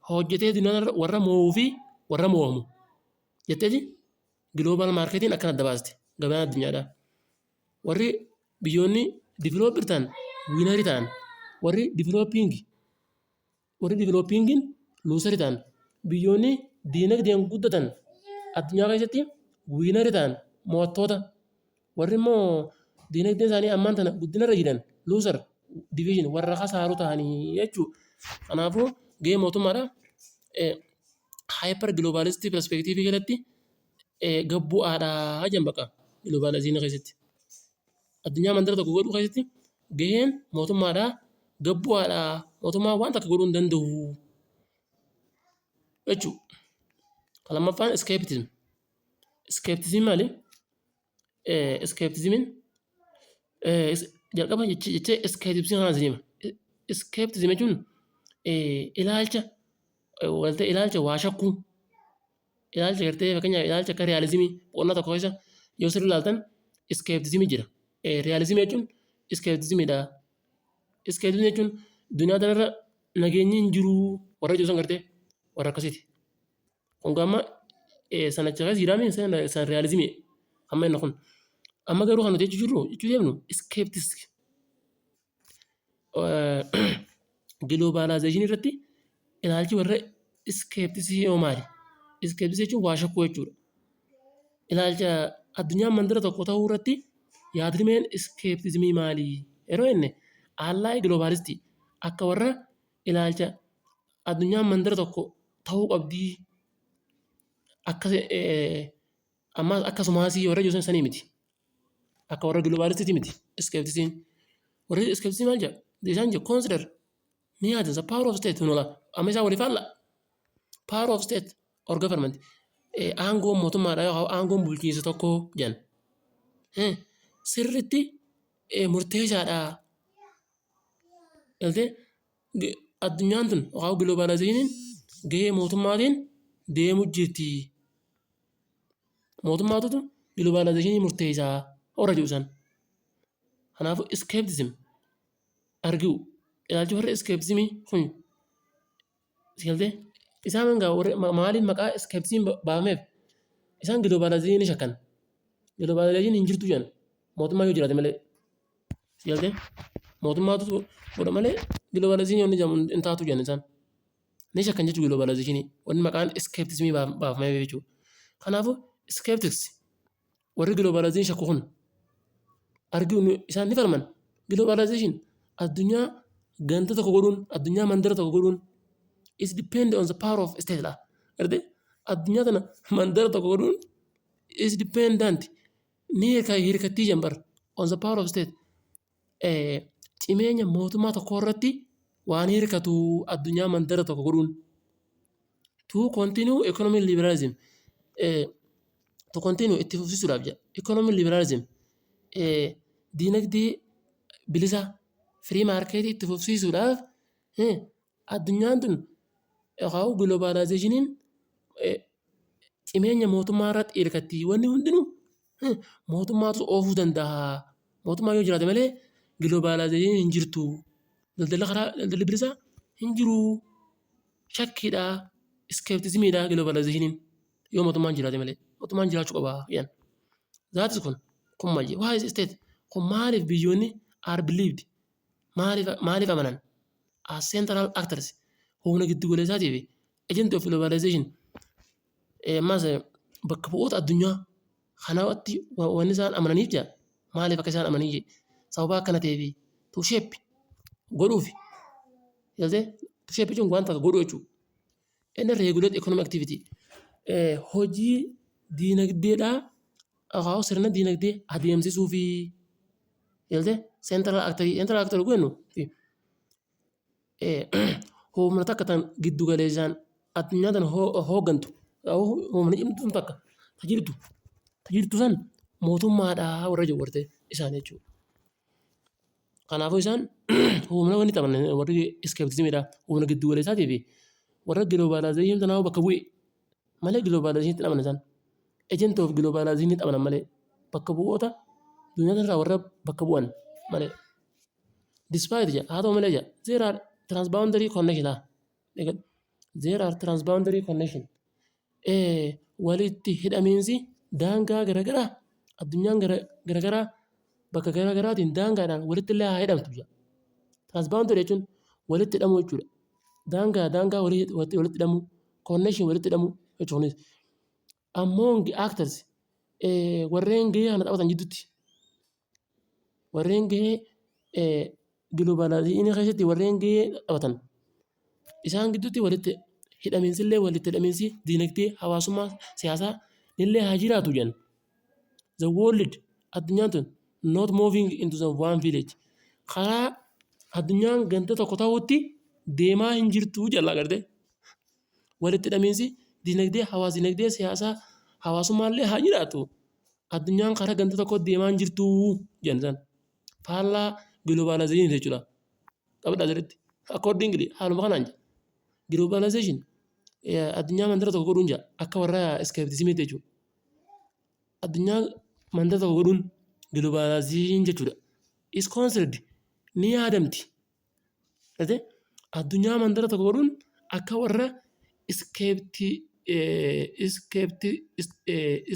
hojjetee addunyaa warra mo'uu fi warra mo'amu. Jetteeti global marketiin akkana adda baaste gabayaan addunyaadha. Warri biyyoonni developed ta'an winner ta'an warri developingin loser ta'an biyyoonni diinagdeen guddatan addunyaa keessatti winner ta'an mo'attoota warri immoo diinagdeen isaanii ammaan tana guddinarra jiran loser division warra kasaaru ta'anii jechuudha. Kanaafuu gahee mootummaadha hyper globalistii perspektiivii jalatti gabbu'aadhaa jedhan baqa globalizing keessatti. Addunyaa mandara tokko godhuu keessatti gaheen mootummaadhaa gabbu'aadhaa mootummaa waan takka godhuu hin danda'u jechuudha. Lammaffaan skepticism. Skepticism maali? Skepticismin jalqaba jechee skepticism kana zima. Skepticism jechuun ilaalcha waa shakkuu ilaalcha gartee fakkeenyaaf ilaalcha akka realizimii qonnaa tokko keessa yoo sirrii ilaaltan skepticismii jira. Realizimii jechuun skepticismiidha. Skepticismii jechuun duniyaa kanarra nageenyi hin jiru warra jiru san gartee warra akkasiiti. Kun amma sanacha keessa jiraame san realizimii amma inni kun. Amma garuu kan nuti jechuu deemnu skeptisk globalization irratti ilaalchi warra skeptisii yoo maali? Skeptisii jechuun waa shakkuu jechuudha. Ilaalcha addunyaa mandara tokko ta'uu irratti yaadrimeen skeptismii maali? Yeroo inni allaa'ii globalistii akka warra ilaalcha addunyaa mandara tokko ta'uu qabdii ammas akkasumaasii warra jiru sanii miti. Akka warra globalistii miti skeptisiin. Warri skeptisii maal jedha? Isaan jedhu consider ni yaadinsa power of state nola amma isaa waliif alla power of state or government aangoon mootummaadha yookaan aangoon bulchiinsa tokko jedhan. Sirriitti murteessaadha. Galtee addunyaan tun yookaan globalizationin gahee mootummaatiin deemu jirti. Mootummaatu globalizationii murteessaa warra jiru san. Kanaafuu skepticism argu ilaalchi warra skepticismii kun galtee isaan hangaa maaliif maqaa skepticism baafameef isaan globalizationii shakkan. Globalizationii hin jirtu jedhan mootummaa yoo jiraate malee galtee mootummaatu godha malee globalizationii yoo jedhamu hin taatu jedhan isaan. Ni shakkan jechuudha globalizationii wanni maqaan skepticismii baafameef jechuudha. Kanaafuu skeptics warri globalizationii shakku kun arguun isaan ni falman globalization addunyaa ganda tokko godhuun addunyaa mandara tokko godhuun is depend on the power of state la erde addunyaa tana mandara tokko godhuun is dependent ni hirkattii jambar on the power of state cimeenya mootummaa tokko irratti waan hirkatu addunyaa mandara tokko godhuun to continue economic liberalism to continue itti fufsiisuudhaaf jedha economic liberalism diinagdee bilisa free market itti fufsiisuudhaaf addunyaan tun yookaan globalizationiin cimeenya mootummaa irratti hirkatti wanni hundinuu mootummaatu oofuu danda'a. Mootummaa yoo jiraate malee globalizationiin hin jirtu. Daldalli bilisaa hin jiru. Shakkiidha. Skepticismiidha globalizationiin yoo mootummaan jiraate malee mootummaan jiraachuu qaba jedhan. Zaatis kun maal jedhu? Why is state? Kun maaliif biyyoonni are believed? Maaliif amanan? As central actors humna giddu galeessaatii fi agent of globalization ammas bakka bu'oota addunyaa kanaatti wanni isaan amananiif jira maaliif akka isaan amanii sababa akkana ta'eef to shape godhuuf yaaltee to shape jechuun wanta godhuu jechuudha. Inni regulate economic activity hojii diinagdeedhaa akaa'u sirna diinagdee adeemsisuu fi yaaltee central actor goonu humna takka tan giddu galeessaan addunyaa tan hooggantu humna cimtuun takka tajirtu san mootummaadhaa warra jawwarte isaan jechuudha. Kanaafuu isaan humna wanni taphan warri iskeptizimiidha humna giddu galeessaatii fi warra giloobaalaayizeeshinii tanaa bakka bu'e malee giloobaalaayizeeshinii taphan isaan ejent of giloobaalaayizeeshinii taphan malee bakka bu'oota duniyaa tanarraa warra bakka bu'an malee. Despite haa ta'u malee there are transboundary connection there are transboundary connection walitti hidhamiinsi daangaa garagaraa addunyaan garagaraa bakka garagaraatiin daangaadhaan walitti illee haa hidhamtu jira. Transboundary jechuun walitti hidhamuu jechuudha. Daangaa walitti hidhamuu connection walitti hidhamuu jechuunis among actors warreen gahee kana taphatan jidduutti warreen gahee giloobaalaayizeeshinii keessatti warreen gahee taphatan isaan gidduutti walitti hidhamiinsi diinagdee hawaasummaa siyaasaa illee haa jiraatu jedhan. The world addunyaan tun not moving into the one village karaa addunyaan ganda tokko ta'utti deemaa hin jirtu jallaa garte walitti hidhamiinsi diinagdee siyaasaa hawaasummaa illee haa jiraatu addunyaan karaa ganda tokko deemaa hin jirtu jedhan faallaa giloobaalaayizeeshinii jechuudha. Qabadhaa jiretti accordingly haaluma kanaan jira giloobaalaayizeeshin addunyaa mandara tokko godhuun jira akka warra iskeptizimii jechuudha. Addunyaa mandara tokko godhuun giloobaalaayizeeshin jechuudha. Is considered ni yaadamti. Addunyaa mandara tokko godhuun akka warra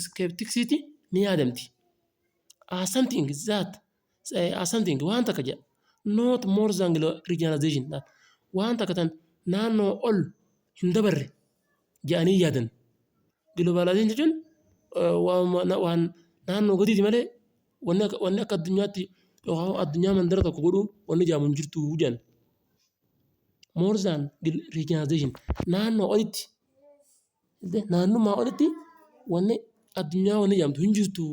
skeptiksiti ni yaadamti. Something that something waan takka jedha not more than regionalization waan takka tan naannoo ol hin dabarre jedhanii yaadan. Giloobaalaayizeeshin jechuun waan naannoo gadiiti malee wanni akka addunyaatti yookaan addunyaa mandara tokko godhuu wanni jaamu hin jirtu jedhan. More than regionalization naannoo olitti naannummaa olitti wanni addunyaa wanni jaamtu hin jirtu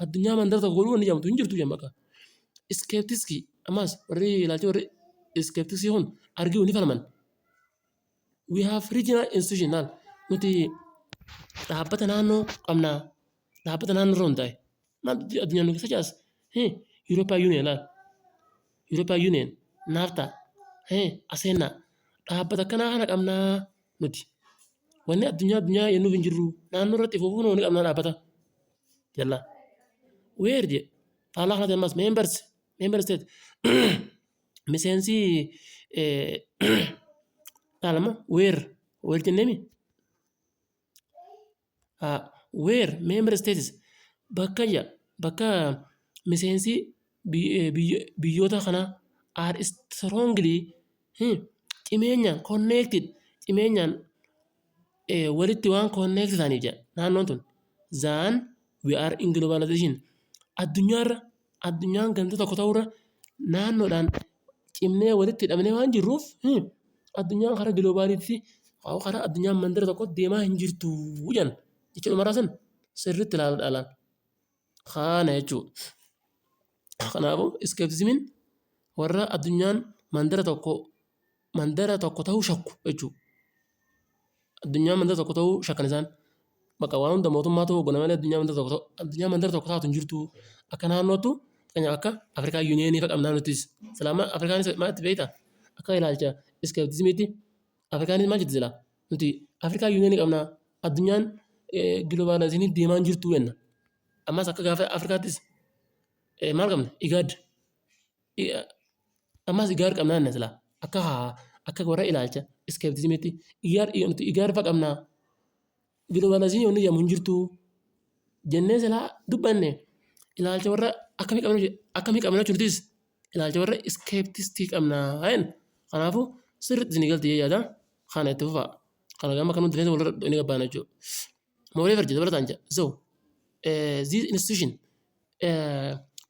addunyaa mandara tokko godhuu wanni jaamtu hin jirtu jedhan bakka. Skeptiskii ammas warri ilaalcha warri skeptiksii kun arginu ni falman. We have regional institutional nuti dhaabbata naannoo qabnaa dhaabbata naannoo irra hundaa'e addunyaan nuti such as European Union European Union NAFTA ASEAN dhaabbata kanaa kana qabnaa nuti wanni addunyaa yennuuf hin jirru naannoo irratti fufuun wanni qabnaa dhaabbata jalla. Where je faallaa kanatti ammas member state miseensi dhaalama where jenneemi where member states bakka miseensi biyyoota kanaa are strongly cimeenyaan connected cimeenyaan walitti waan connected ta'aniif jedha naannoon tun zaan we are in globalization addunyaan ganda tokko ta'urra naannoodhaan cimnee walitti hidhamnee waan jirruuf addunyaan karaa giloobaaliitti karaa addunyaan mandara tokko deemaa hin jirtu jedhan jechuudha maraa san sirriitti ilaaluudhaan kana jechuudha. Kanaafuu iskeptizimiin warra addunyaan mandara tokko ta'uu shakku jechuudha. Addunyaan mandara tokko ta'uu shakkan isaan bakka waan hunda mootummaa ta'uu hoggana malee addunyaa mandara tokko taatu hin jirtu akka naannootu akka Afrikaa Yuuniyeenii faqamnaa nutis salaama Afrikaanis maalitti beektaa akka ilaalcha iskeptizimiitti Afrikaanis maal jetti silaa nuti Afrikaa Yuuniyeenii qabnaa addunyaan giloobaalaayizeenii deemaa hin jirtu jenna ammas akka gaafa Afrikaattis maal qabna igaad ammas igaad qabnaa jenna silaa akka warra ilaalcha iskeptizimiitti igaad faqamnaa giloobaalaayizeenii wanni jedhamu hin jirtu jennee silaa dubbanne ilaalcha warra akkamii qabna jechuunis ilaalcha warra iskeptistii qabnaa jedhan. Kanaafuu sirriitti isin galti yaada kana itti fufaa kana gama kan nuti walirra inni gabbaana jechuudha. Moolee farjii dabalataan jira. So this institution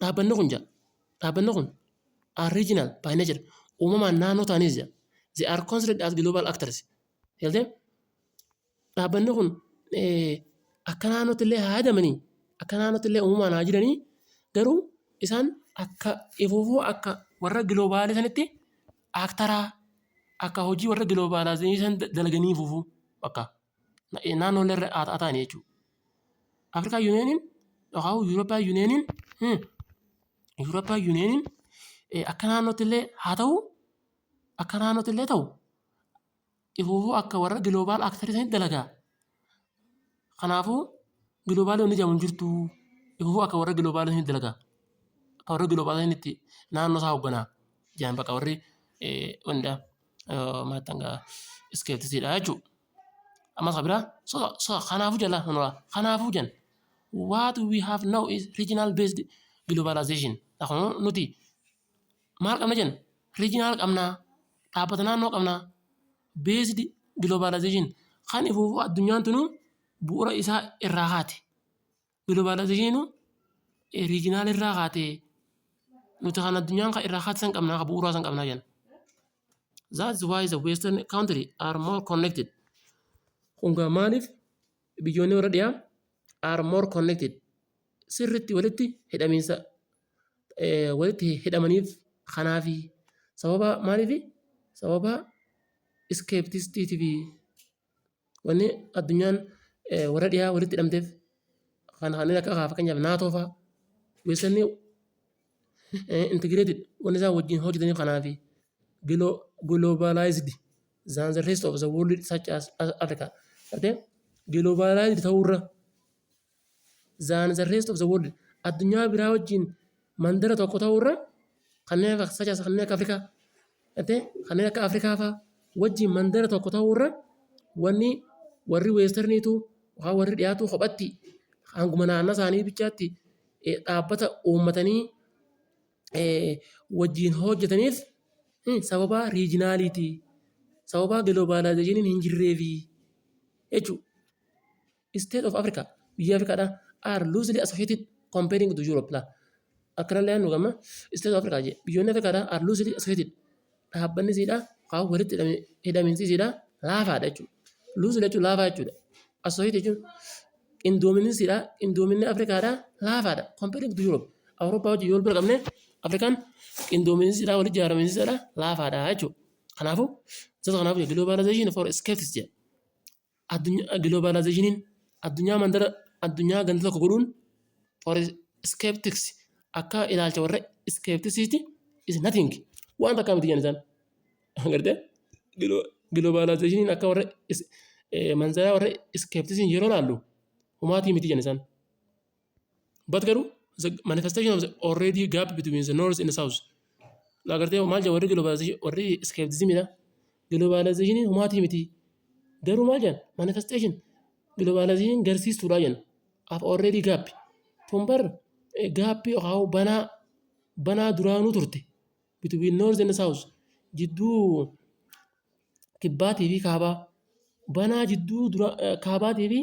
dhaabbanni kun are regional by nature uumamaan naannoo ta'anis jira. They are considered as global actors. Yaaltee dhaabbanni kun akkanaa nuti illee haadamanii akkanaa nuti illee uumamaan haa jiranii garuu isaan akka ifuufuu akka warra giloobaalii sanitti aaktaraa akka hojii warra giloobaalaayizeeshin dalaganii ifuufuu bakka naannolee irra haa ta'anii jechuudha. Afrikaa Yuuniyeeniin yookaan Yuurooppaa Yuuniyeeniin akka naannootti illee haa ta'u akka naannootti illee ta'u ifuufuu akka warra giloobaal aaktarii sanitti dalagaa. Kanaafuu giloobaalii wanni jedhamu hin jirtu ifuufuu akka warra giloobaalii sanitti dalagaa. Akka warra giloobaalii sanitti naannoo isaa hoogganaa jedhan bakka warri wanda maatangaa iskeeptisiidha jechuudha. Ammas kabira kanaafuu jala kanaafuu jan what we have now is regional based globalization. Akkuma nuti maal qabna jan regional qabna dhaabbata naannoo qabna based globalization kan ifuufuu addunyaan tunu bu'uura isaa irraa haate globalization regional irraa haate nuti kan addunyaan kan irraa haate san qabna kan bu'uuraa san qabna jan. That's why the Western countries are more connected. Kunga maaliif biyyoonni warra dhiyaa are more connected. Sirriitti walitti hidhamiinsa walitti hidhamaniif kanaafi sababa maaliifi sababa iskeeptistiitii fi wanni addunyaan warra dhiyaa walitti hidhamteef kan kanneen akka fakkeenyaaf naatoo fa'aa Western integrated wanni isaan wajjin hojjetaniif kanaafi globalized than the rest of the world such as Africa. Globalized ta'urra than the rest of the world addunyaa biraa wajjin mandara tokko ta'urra kanneen akka such as kanneen akka Afrikaa kanneen akka Afrikaa fa'aa wajjin mandara tokko ta'urra wanni warri weestarniitu waan warri dhiyaatu kophatti hanguma naannoo isaanii bichaatti dhaabbata uummatanii wajjin hojjetaniif sababa riijinaaliiti sababa globalizationin hin jirreefi jechuudha. State of Africa biyya Afrikaadha are loosely associated comparing to Europe la akkanallee nu gama State of Africa je biyyoonni Afrikaadha are loosely associated dhaabbanni siidha haa walitti hidhaminsi siidha laafaadha jechuudha. Loosely jechuun laafaa jechuudha. Associated jechuun qindoominni siidha qindoominni Afrikaadha laafaadha comparing to Europe. Awurooppaa wajjin yoo bira qabne Afrikaan qindoominni siidha walitti ijaaraminsi siidha laafaadha jechuudha. Kanaafuu globalization for skeptics jedha. Globalization addunyaa mandara addunyaa ganda tokko godhuun for skeptics akka ilaalcha warra skepticisti is nothing. Waan takkaa miti jedhan isaan. Agartee globalization akka warra mandara warra skepticism yeroo laallu humaatii miti jedhan isaan. But garuu the manifestation of the already gap between the north and the south. Agartee maal jedha warri globalization warri skepticismidha. Globalization humaatii miti. Garuu maal jedhan manifestation globalization garsiistuudha jedhan have already gap tumbar gaappii yookaan banaa duraanuu turte between north and south jidduu kibbaatii fi kaabaa banaa jidduu kaabaatii fi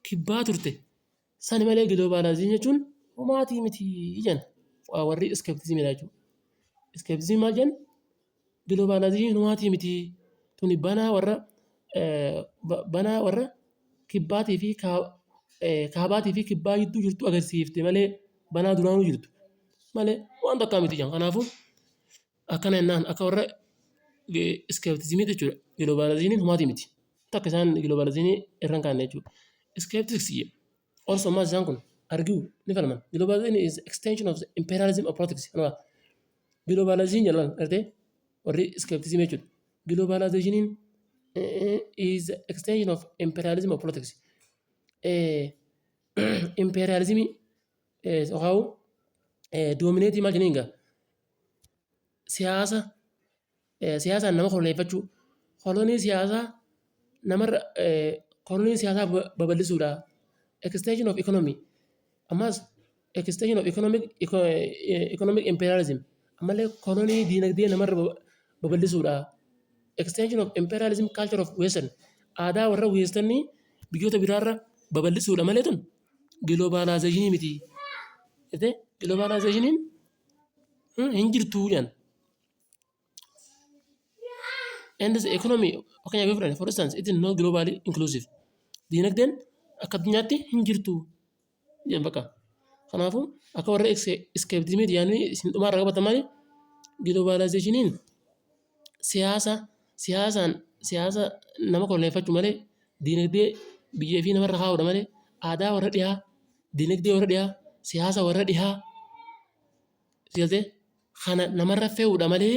kibbaa turte sani malee globalization jechuun humaatii miti jedhan warri skepticismidha jechuudha. Skepticism maal jedhan globalization humaatii miti tuni banaa warra kibbaatii fi kaabaatii fi kibbaa jidduu jirtu agarsiifte malee banaa duraanuu jirtu malee waan takkaa miti jedhan. Kanaafuu akkana jennaan akka warra skepticismii jechuudha. Globalization humaatii miti takka isaan globalization irraan kaa'an jechuudha. Skeptics also maal isaan kun argue ni falman. Globalization is extension of the imperialism of politics. Globalization jedhan artee warri skepticism jechuudha. Globalization is the extension of imperialism of politics. Imperialism how dominate maal jeneenga siyaasa nama koloneeffachuu kolonii siyaasaa namarra kolonii siyaasaa babal'isuudha. Extension of economy ammas extension of economic imperialism ammallee kolonii diinagdee namarra babal'isuudha. Extension of imperialism culture of western aadaa warra westernii biyyoota biraarra babal'isuudha malee tun globalization miti. Globalization hin jirtu jedhan. And the economy okay for instance it is not globally inclusive. Diinagdeen akka addunyaatti hin jirtu jedhan bakka. Kanaafuu akka warra eskeeptizimii yaani isin dhumaa irraa qabatan maali? Giloobaalaayizeeshiniin siyaasa nama kolleeffachuu malee diinagdee biyyee fi namarra kaa'uudha malee aadaa warra dhiyaa, diinagdee warra dhiyaa, siyaasa warra dhiyaa siyaasee kana namarra fe'uudha malee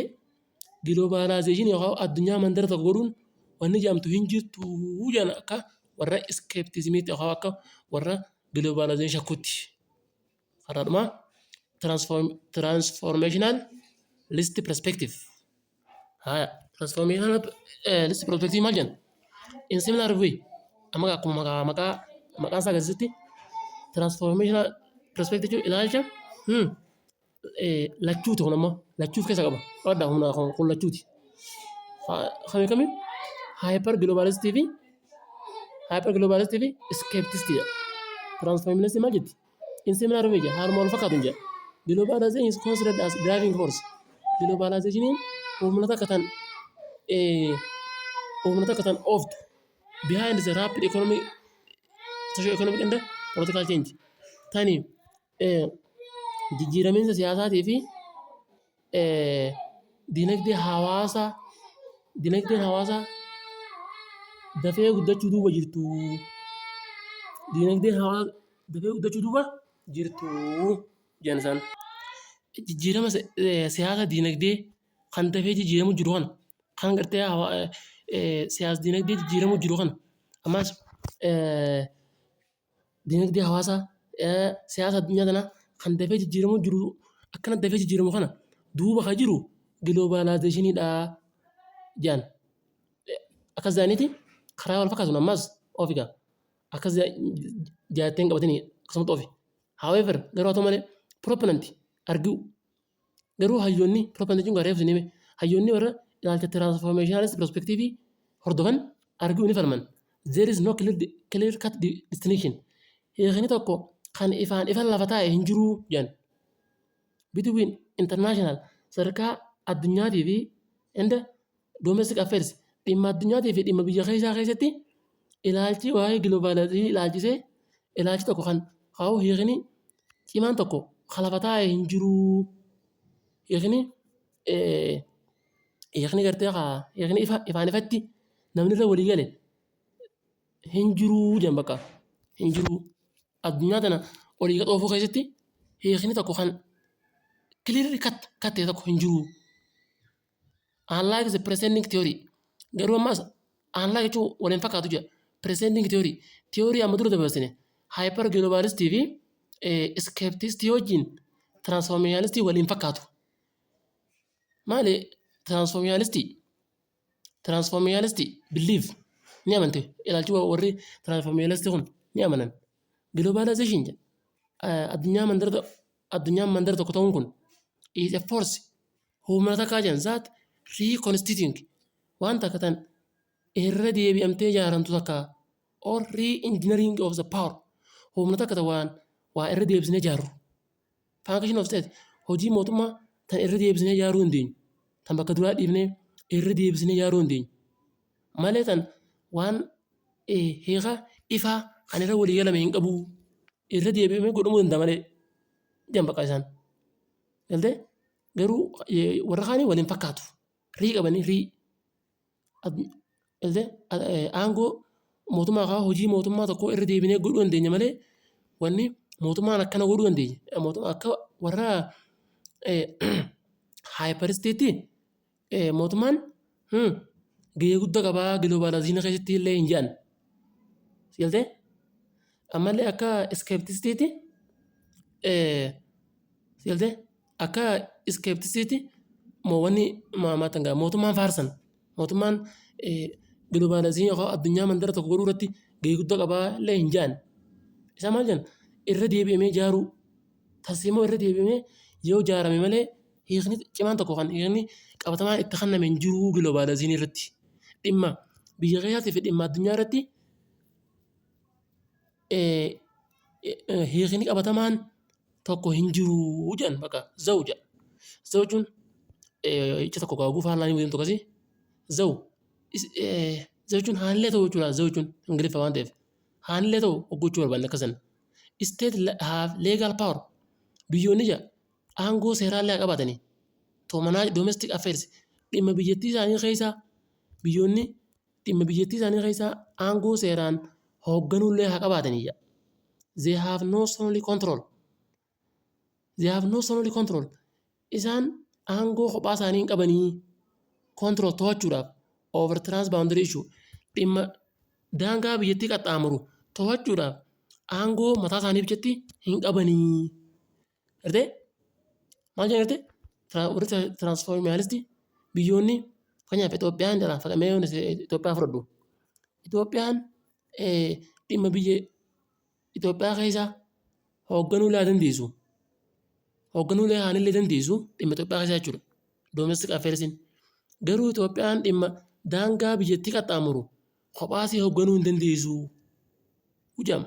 giloobaalaayizeeshinii yookaan addunyaa mandara tokko godhuun wanni jedhamtu hin jirtu jedhan akka warra iskeeptizimiitti yookaan akka warra giloobaalaayizeeshinii shakkuutti. Kanaadhuma transformational list perspective. Haya, transformational list perspective maal jenna? In similar way, amma akkuma maqaan isaa agarsiisutti transformational perspective jechuun ilaalcha lachuu tokko nama lachuuf keessa qaba. Waddaa humna kun lachuuti. Kami hyper globalistii fi skepticistii. Transformational maal jetti? In similar way, haaluma wal fakkaatu hin jedha. Globalization is considered as driving force. Globalization humna akka tan ooftu behind the rapid economic, socio-economic and political change. Tani jijjiiramiinsa siyaasaatii fi dinagdeen hawaasaa dafee guddachuu duuba jirtu. Dinagdeen hawaasaa dafee guddachuu duuba jirtu jensan. Jijjiirama siyaasa dinagdee kan dafee jijjiiramu jiru kana kan gartee siyaasa dinagdee jijjiiramu jiru kana ammas dinagdee hawaasaa siyaasa addunyaa kana kan dafee jijjiiramu jiru akkana dafee jijjiiramu kana duuba kan jiru giloobaalaayizeeshiniidha jedhan. Akkas jedhaniiti karaa wal fakkaatuun ammas ofiidha. Akkas jaatteen qabatanii akkasumatti ofi. However, garuu haa ta'u malee proponent argu garuu hayyoonni proponent jechuun gaarii ibsinime hayyoonni warra ilaalcha transformationalist perspective hordofan arguu ni falman. There is no clear cut distinction. Hiikni tokko kan ifaan lafa taa'e hin jiru jedhan. Between international sadarkaa addunyaatii fi domestic affairs dhimma addunyaatii fi dhimma biyya keessatti ilaalchi waa'ee giloobaalaayizeeshinii ilaalchisee ilaalchi tokko kan kaa'u hiikni cimaan tokko kan lafa taa'e hin jiru. Hiikni gartee hiikni ifaan ifatti namni irra walii gale hin jiru jedhan bakka hin jiru. Addunyaa tana olii gad oofuu keessatti hiikni tokko kan clearly cut tokko hin jiru. Unlike the presenting theory. Garuu ammas unlike jechuun waliin fakkaatu jedha. Presenting theory. Theory amma dura dabarsine hyper globalistii fi skepticistii wajjin transformationalistii waliin fakkaatu. Maali transformationalistii believe ni amante ilaalchi warri transformationalistii kun ni amanan. Globalization addunyaan mandara tokko ta'uun kun is a force humna takkaa jedhan zaat reconstituting wanta akka tan irra deebi'amtee ijaaramtu takka or re-engineering of the power humna takka ta'an waa irra deebisnee ijaarru. Function of state hojii mootummaa tan irra deebisnee ijaaruu hin dandeenyu. Tan bakka duraa dhiibnee irra deebisnee ijaaruu hin dandeenyu. Malee tan waan hiika ifaa kan irra walii galame hin qabu irra deebi'amee godhamuu danda'a malee jedhan bakka isaan. Galtee garuu warra kaanii waliin fakkaatu. Rii qabanii rii aangoo mootummaa kaa hojii mootummaa tokko irra deebinee godhuu dandeenya malee wanni mootummaan akkana godhuu dandeenya. Akka warra haayiparistiitti mootummaan gahee guddaa qabaa giloobaalaayizeeshinii keessatti illee hin jedhan. Galtee ammallee akka skeptistiitti galtee akka skeptistiitti wanni maatangaa mootummaan faarsan mootummaan giloobaalaayizeeshinii yookaan addunyaa mandara tokko godhuu irratti gahee guddaa qabaa illee hin jedhan. Isaa maal jedhan irra deebi'amee ijaaruu tasiimoo irra deebi'amee yoo ijaarame malee hiikni cimaan tokko kan hiikni qabatamaan itti kenname hin jiru giloobaalaayizeeshinii irratti dhimma biyya keessaatii fi dhimma addunyaa irratti hiikni qabatamaan tokko hin jiru jedhan bakka za'u jedha. Za'u jechuun ija tokko gaaguu faallanii waliin tokkosii za'u jechuun haallee ta'uu jechuudha. Za'u jechuun ingiliffa waan ta'eef haanillee ta'u hojjechuu barbaanne akkasan. State have legal power. Biyyoonni ija aangoo seeraallee qabatanii toomanaa domestic affairs dhimma biyyattii isaanii keessaa biyyoonni dhimma biyyattii isaanii keessaa aangoo seeraan hoogganuullee haa qabaatanii ija. They have no solely control. They have no solely control. Isaan aangoo kophaa isaanii hin qabanii control to'achuudhaaf over transboundary issue dhimma daangaa biyyattii qaxxaamuru to'achuudhaaf aangoo mataa isaanii bichatti hin qabanii. Gartee maal jedhanii warri transformalistii biyyoonni fakkeenyaaf Itoophiyaan jala faqamee Itoophiyaa fudhadhu. Itoophiyaan dhimma biyya Itoophiyaa keessaa hoogganuullee dandeessu. Hoogganuullee haanillee dandeessu dhimma Itoophiyaa keessaa jechuudha. Domestic affairsiin. Garuu Itoophiyaan dhimma daangaa biyyattii qaxxaamuru kophaasii hoogganuu hin dandeessu. Hujama.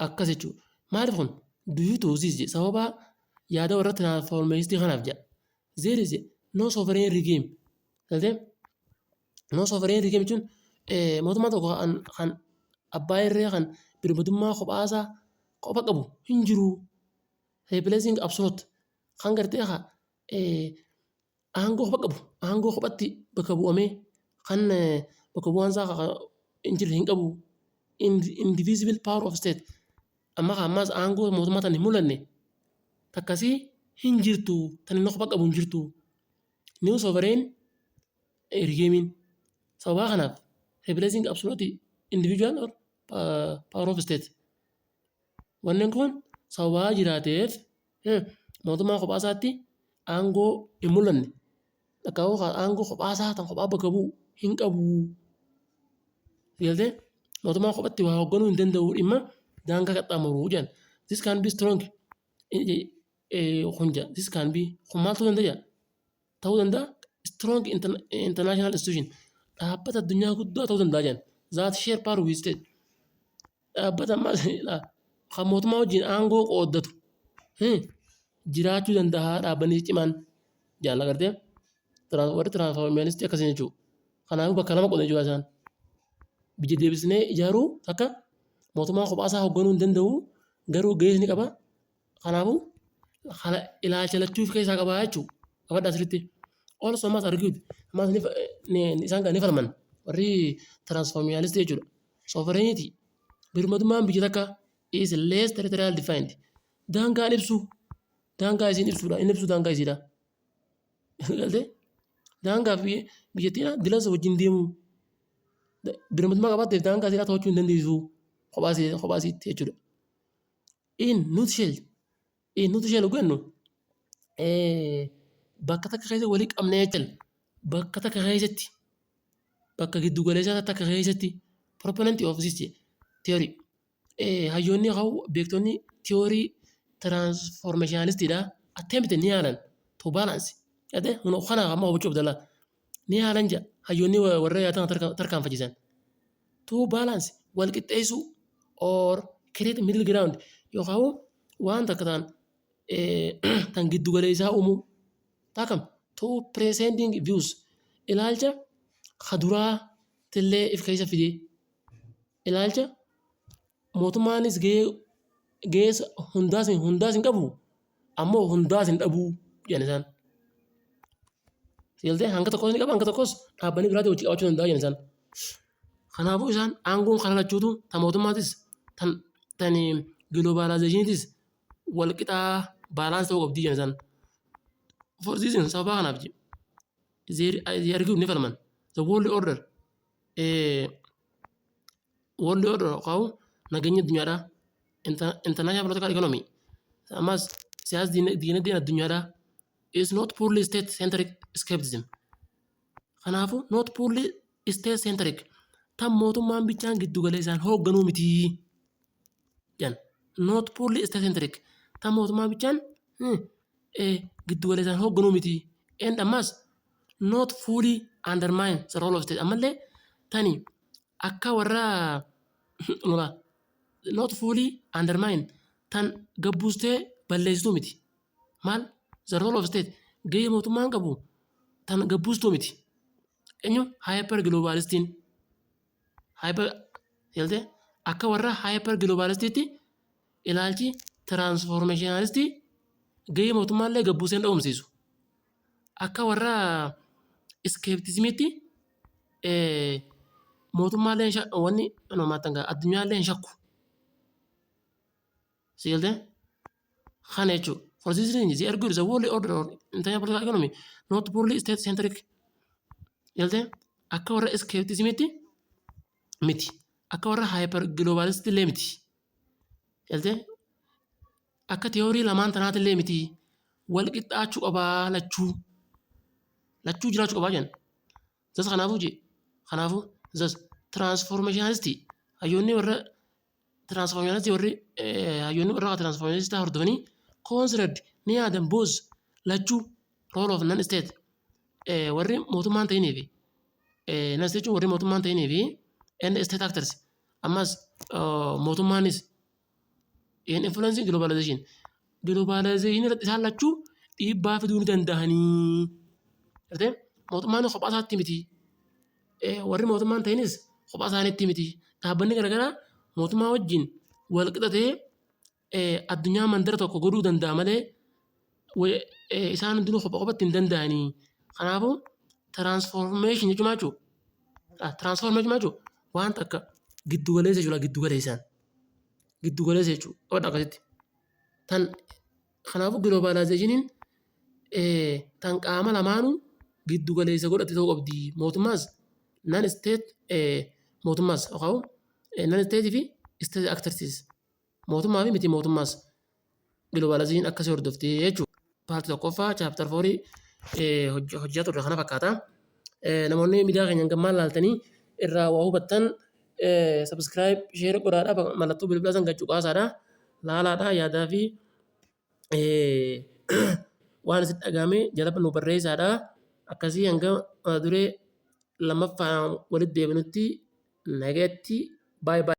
Akkas jechuudha. Maaliif kun duyuu toosiis jedhe sababa yaada warra transformistii kanaaf jedha. There is no sovereign regime. Galtee no sovereign regime jechuun mootummaa tokko kan abbaa irree kan birmadummaa kophaasaa kopha qabu hin jiru. Replacing absolute kan gartee aangoo kopha qabu aangoo kophatti bakka bu'amee kan bakka bu'aansaa hin jirre hin qabu. Indivisible power of state. Amma ammas aangoo mootummaa tan hin mul'anne takkasii hin jirtu tan inni kopha qabu hin jirtu. New sovereign regime sababa kanaaf replacing absolute individual or power of state. Wanneen kun sababa jiraateef mootummaa kophaasaatti aangoo hin mul'anne dhaqqabuu aangoo kophaasaa tan kophaa bakka bu'u hin qabu. Galtee mootummaa kophatti waa hoogganuu hin danda'u dhimma daangaa qaxxaamuru jedhan. This can be strong. This can be maal ta'uu danda'a strong international institution dhaabbata addunyaa guddaa ta'uu danda'a jedhan. That share power with state. Dhaabbata kan mootummaa wajjin aangoo qooddatu jiraachuu danda'a dhaabbanni cimaan jaalla gartee warri transformistii akkasii jechuudha. Kanaafuu bakka lama qoodne jechuudha isaan. Biyya deebisnee ijaaruu akka mootummaa kophaasaa hoogganuu hin danda'u garuu gahee ni qaba. Kanaafuu ilaalcha lachuuf keessaa qabaa jechuudha. Qabadha asirratti. Also ammas argued ammas isaan kan ni falman warri transformistii jechuudha. Sovereignty birmadummaan biyya takka is less territorial defined. Daangaan ibsu daangaa isiin ibsuudha inni ibsu daangaa isiidha. Galtee daangaa fi biyyattiin dilasa wajjin deemu birmadummaa qabaatteef daangaa isiidhaa to'achuu hin dandeessu kophaasiitti jechuudha. In nutshell jennu bakka takka keessa walii qabnee jechuudha. Bakka takka keessatti bakka giddu galeessaa takka keessatti proponent of this theory. Hayyoonni haa beektonni theory transformationistiidha. Attempt ni yaalan to balance. Yaadee kun kana amma hubachuuf dala ni yaalan jaa hayyoonni warra yaatan tarkaanfachiisan. To balance wal qixxeessu or create middle ground yookaan waan takka tan giddu galeessaa uumuu taakam to presenting views ilaalcha kaduraa tillee if keessa fidee ilaalcha mootummaanis gahee hundaas hin qabu ammoo hundaas hin dhabu jedhan isaan. Siltee hanga tokkos ni qaba hanga tokkos dhaabbanii biraatti hojii qabachuu danda'a jedhan isaan. Kanaafuu isaan aangoon kana lachuutu tan mootummaatis tan globalizationis wal qixaa baalaansi ta'uu qabdi jedhan isaan. For this reason sababa kanaaf arguu ni falman. The world order qabu nageenya addunyaadhaa international political economy ammas siyaasa diinagdeen addunyaadhaa is not purely state centric skepticism. Kanaafuu not purely state centric tan mootummaan bichaan giddu galeessaan hoogganuu miti jedhan. Not purely state centric tan mootummaan bichaan giddu galeessaan hoogganuu miti. And ammas not fully undermine the role of state. Ammallee tani akka warra not fully undermine tan gabbuustee balleessituu miti. Maal the role of state gahee mootummaan qabu tan gabbuustuu miti. Eenyu hyper globalistiin hyper akka warra hyper globalistiitti ilaalchi transformationalisti gahee mootummaallee gabbuuseen dhoomsiisu. Akka warra skepticismiitti mootummaallee wanni addunyaallee hin shakku. Sigaltee? Kana jechuudha. For this reason, the argued the world order or international political economy not purely state-centric. Sigaltee? Akka warra skepticismiitti miti. Akka warra hyper globalisti illee miti. Sigaltee? Akka teoorii lamaan tanaati illee miti. Wal qixxaachuu qabaa lachuu jiraachuu qabaa jenna. Zas kanaafuu zas transformationalisti hayyoonni warra transformationalisti warri hayyoonni warra transformationalistaa hordofanii considered ni yaadan both lachuu role of non-state warri mootummaan ta'inii fi non-state jechuun warri mootummaan ta'inii fi and state actors ammas mootummaanis in influencing globalization irratti isaan lachuu dhiibbaa fiduu ni danda'anii. Mootummaan kophaa isaatti miti. Warri mootummaan ta'inis kophaa isaaniitti miti. Dhaabbanni garaagaraa mootummaa wajjin wal qixatee addunyaa mandara tokko godhuu danda'a malee isaan hundinuu kophaatti hin danda'anii. Kanaafuu transformation jechuun wanta akka giddugaleessa jechuudha. Giddugaleessa jechuudha akkasitti. Kanaafuu globalizationin tan qaama lamaanuu giddugaleessa godhate ta'uu qabdi. Mootummaas non-state mootummaas yookaan non-state fi state actors mootummaa fi miti mootummaas globalization akkasii hordoftee jechuudha. Paartii tokkoffaa chapter 4 hojjaa turre kana fakkaata. Namoonni miidiyaa keenya gammaan laaltanii irraa waa hubattan subscribe share godhaadhaa mallattoo bilbilaa san gachuu qaasaadhaa laalaadhaa yaadaa fi waan isin dhagahame jalatti nu barreessaadhaa. Akkasii hanga duree lammaffaa walitti deebinutti nagaatti bye bye.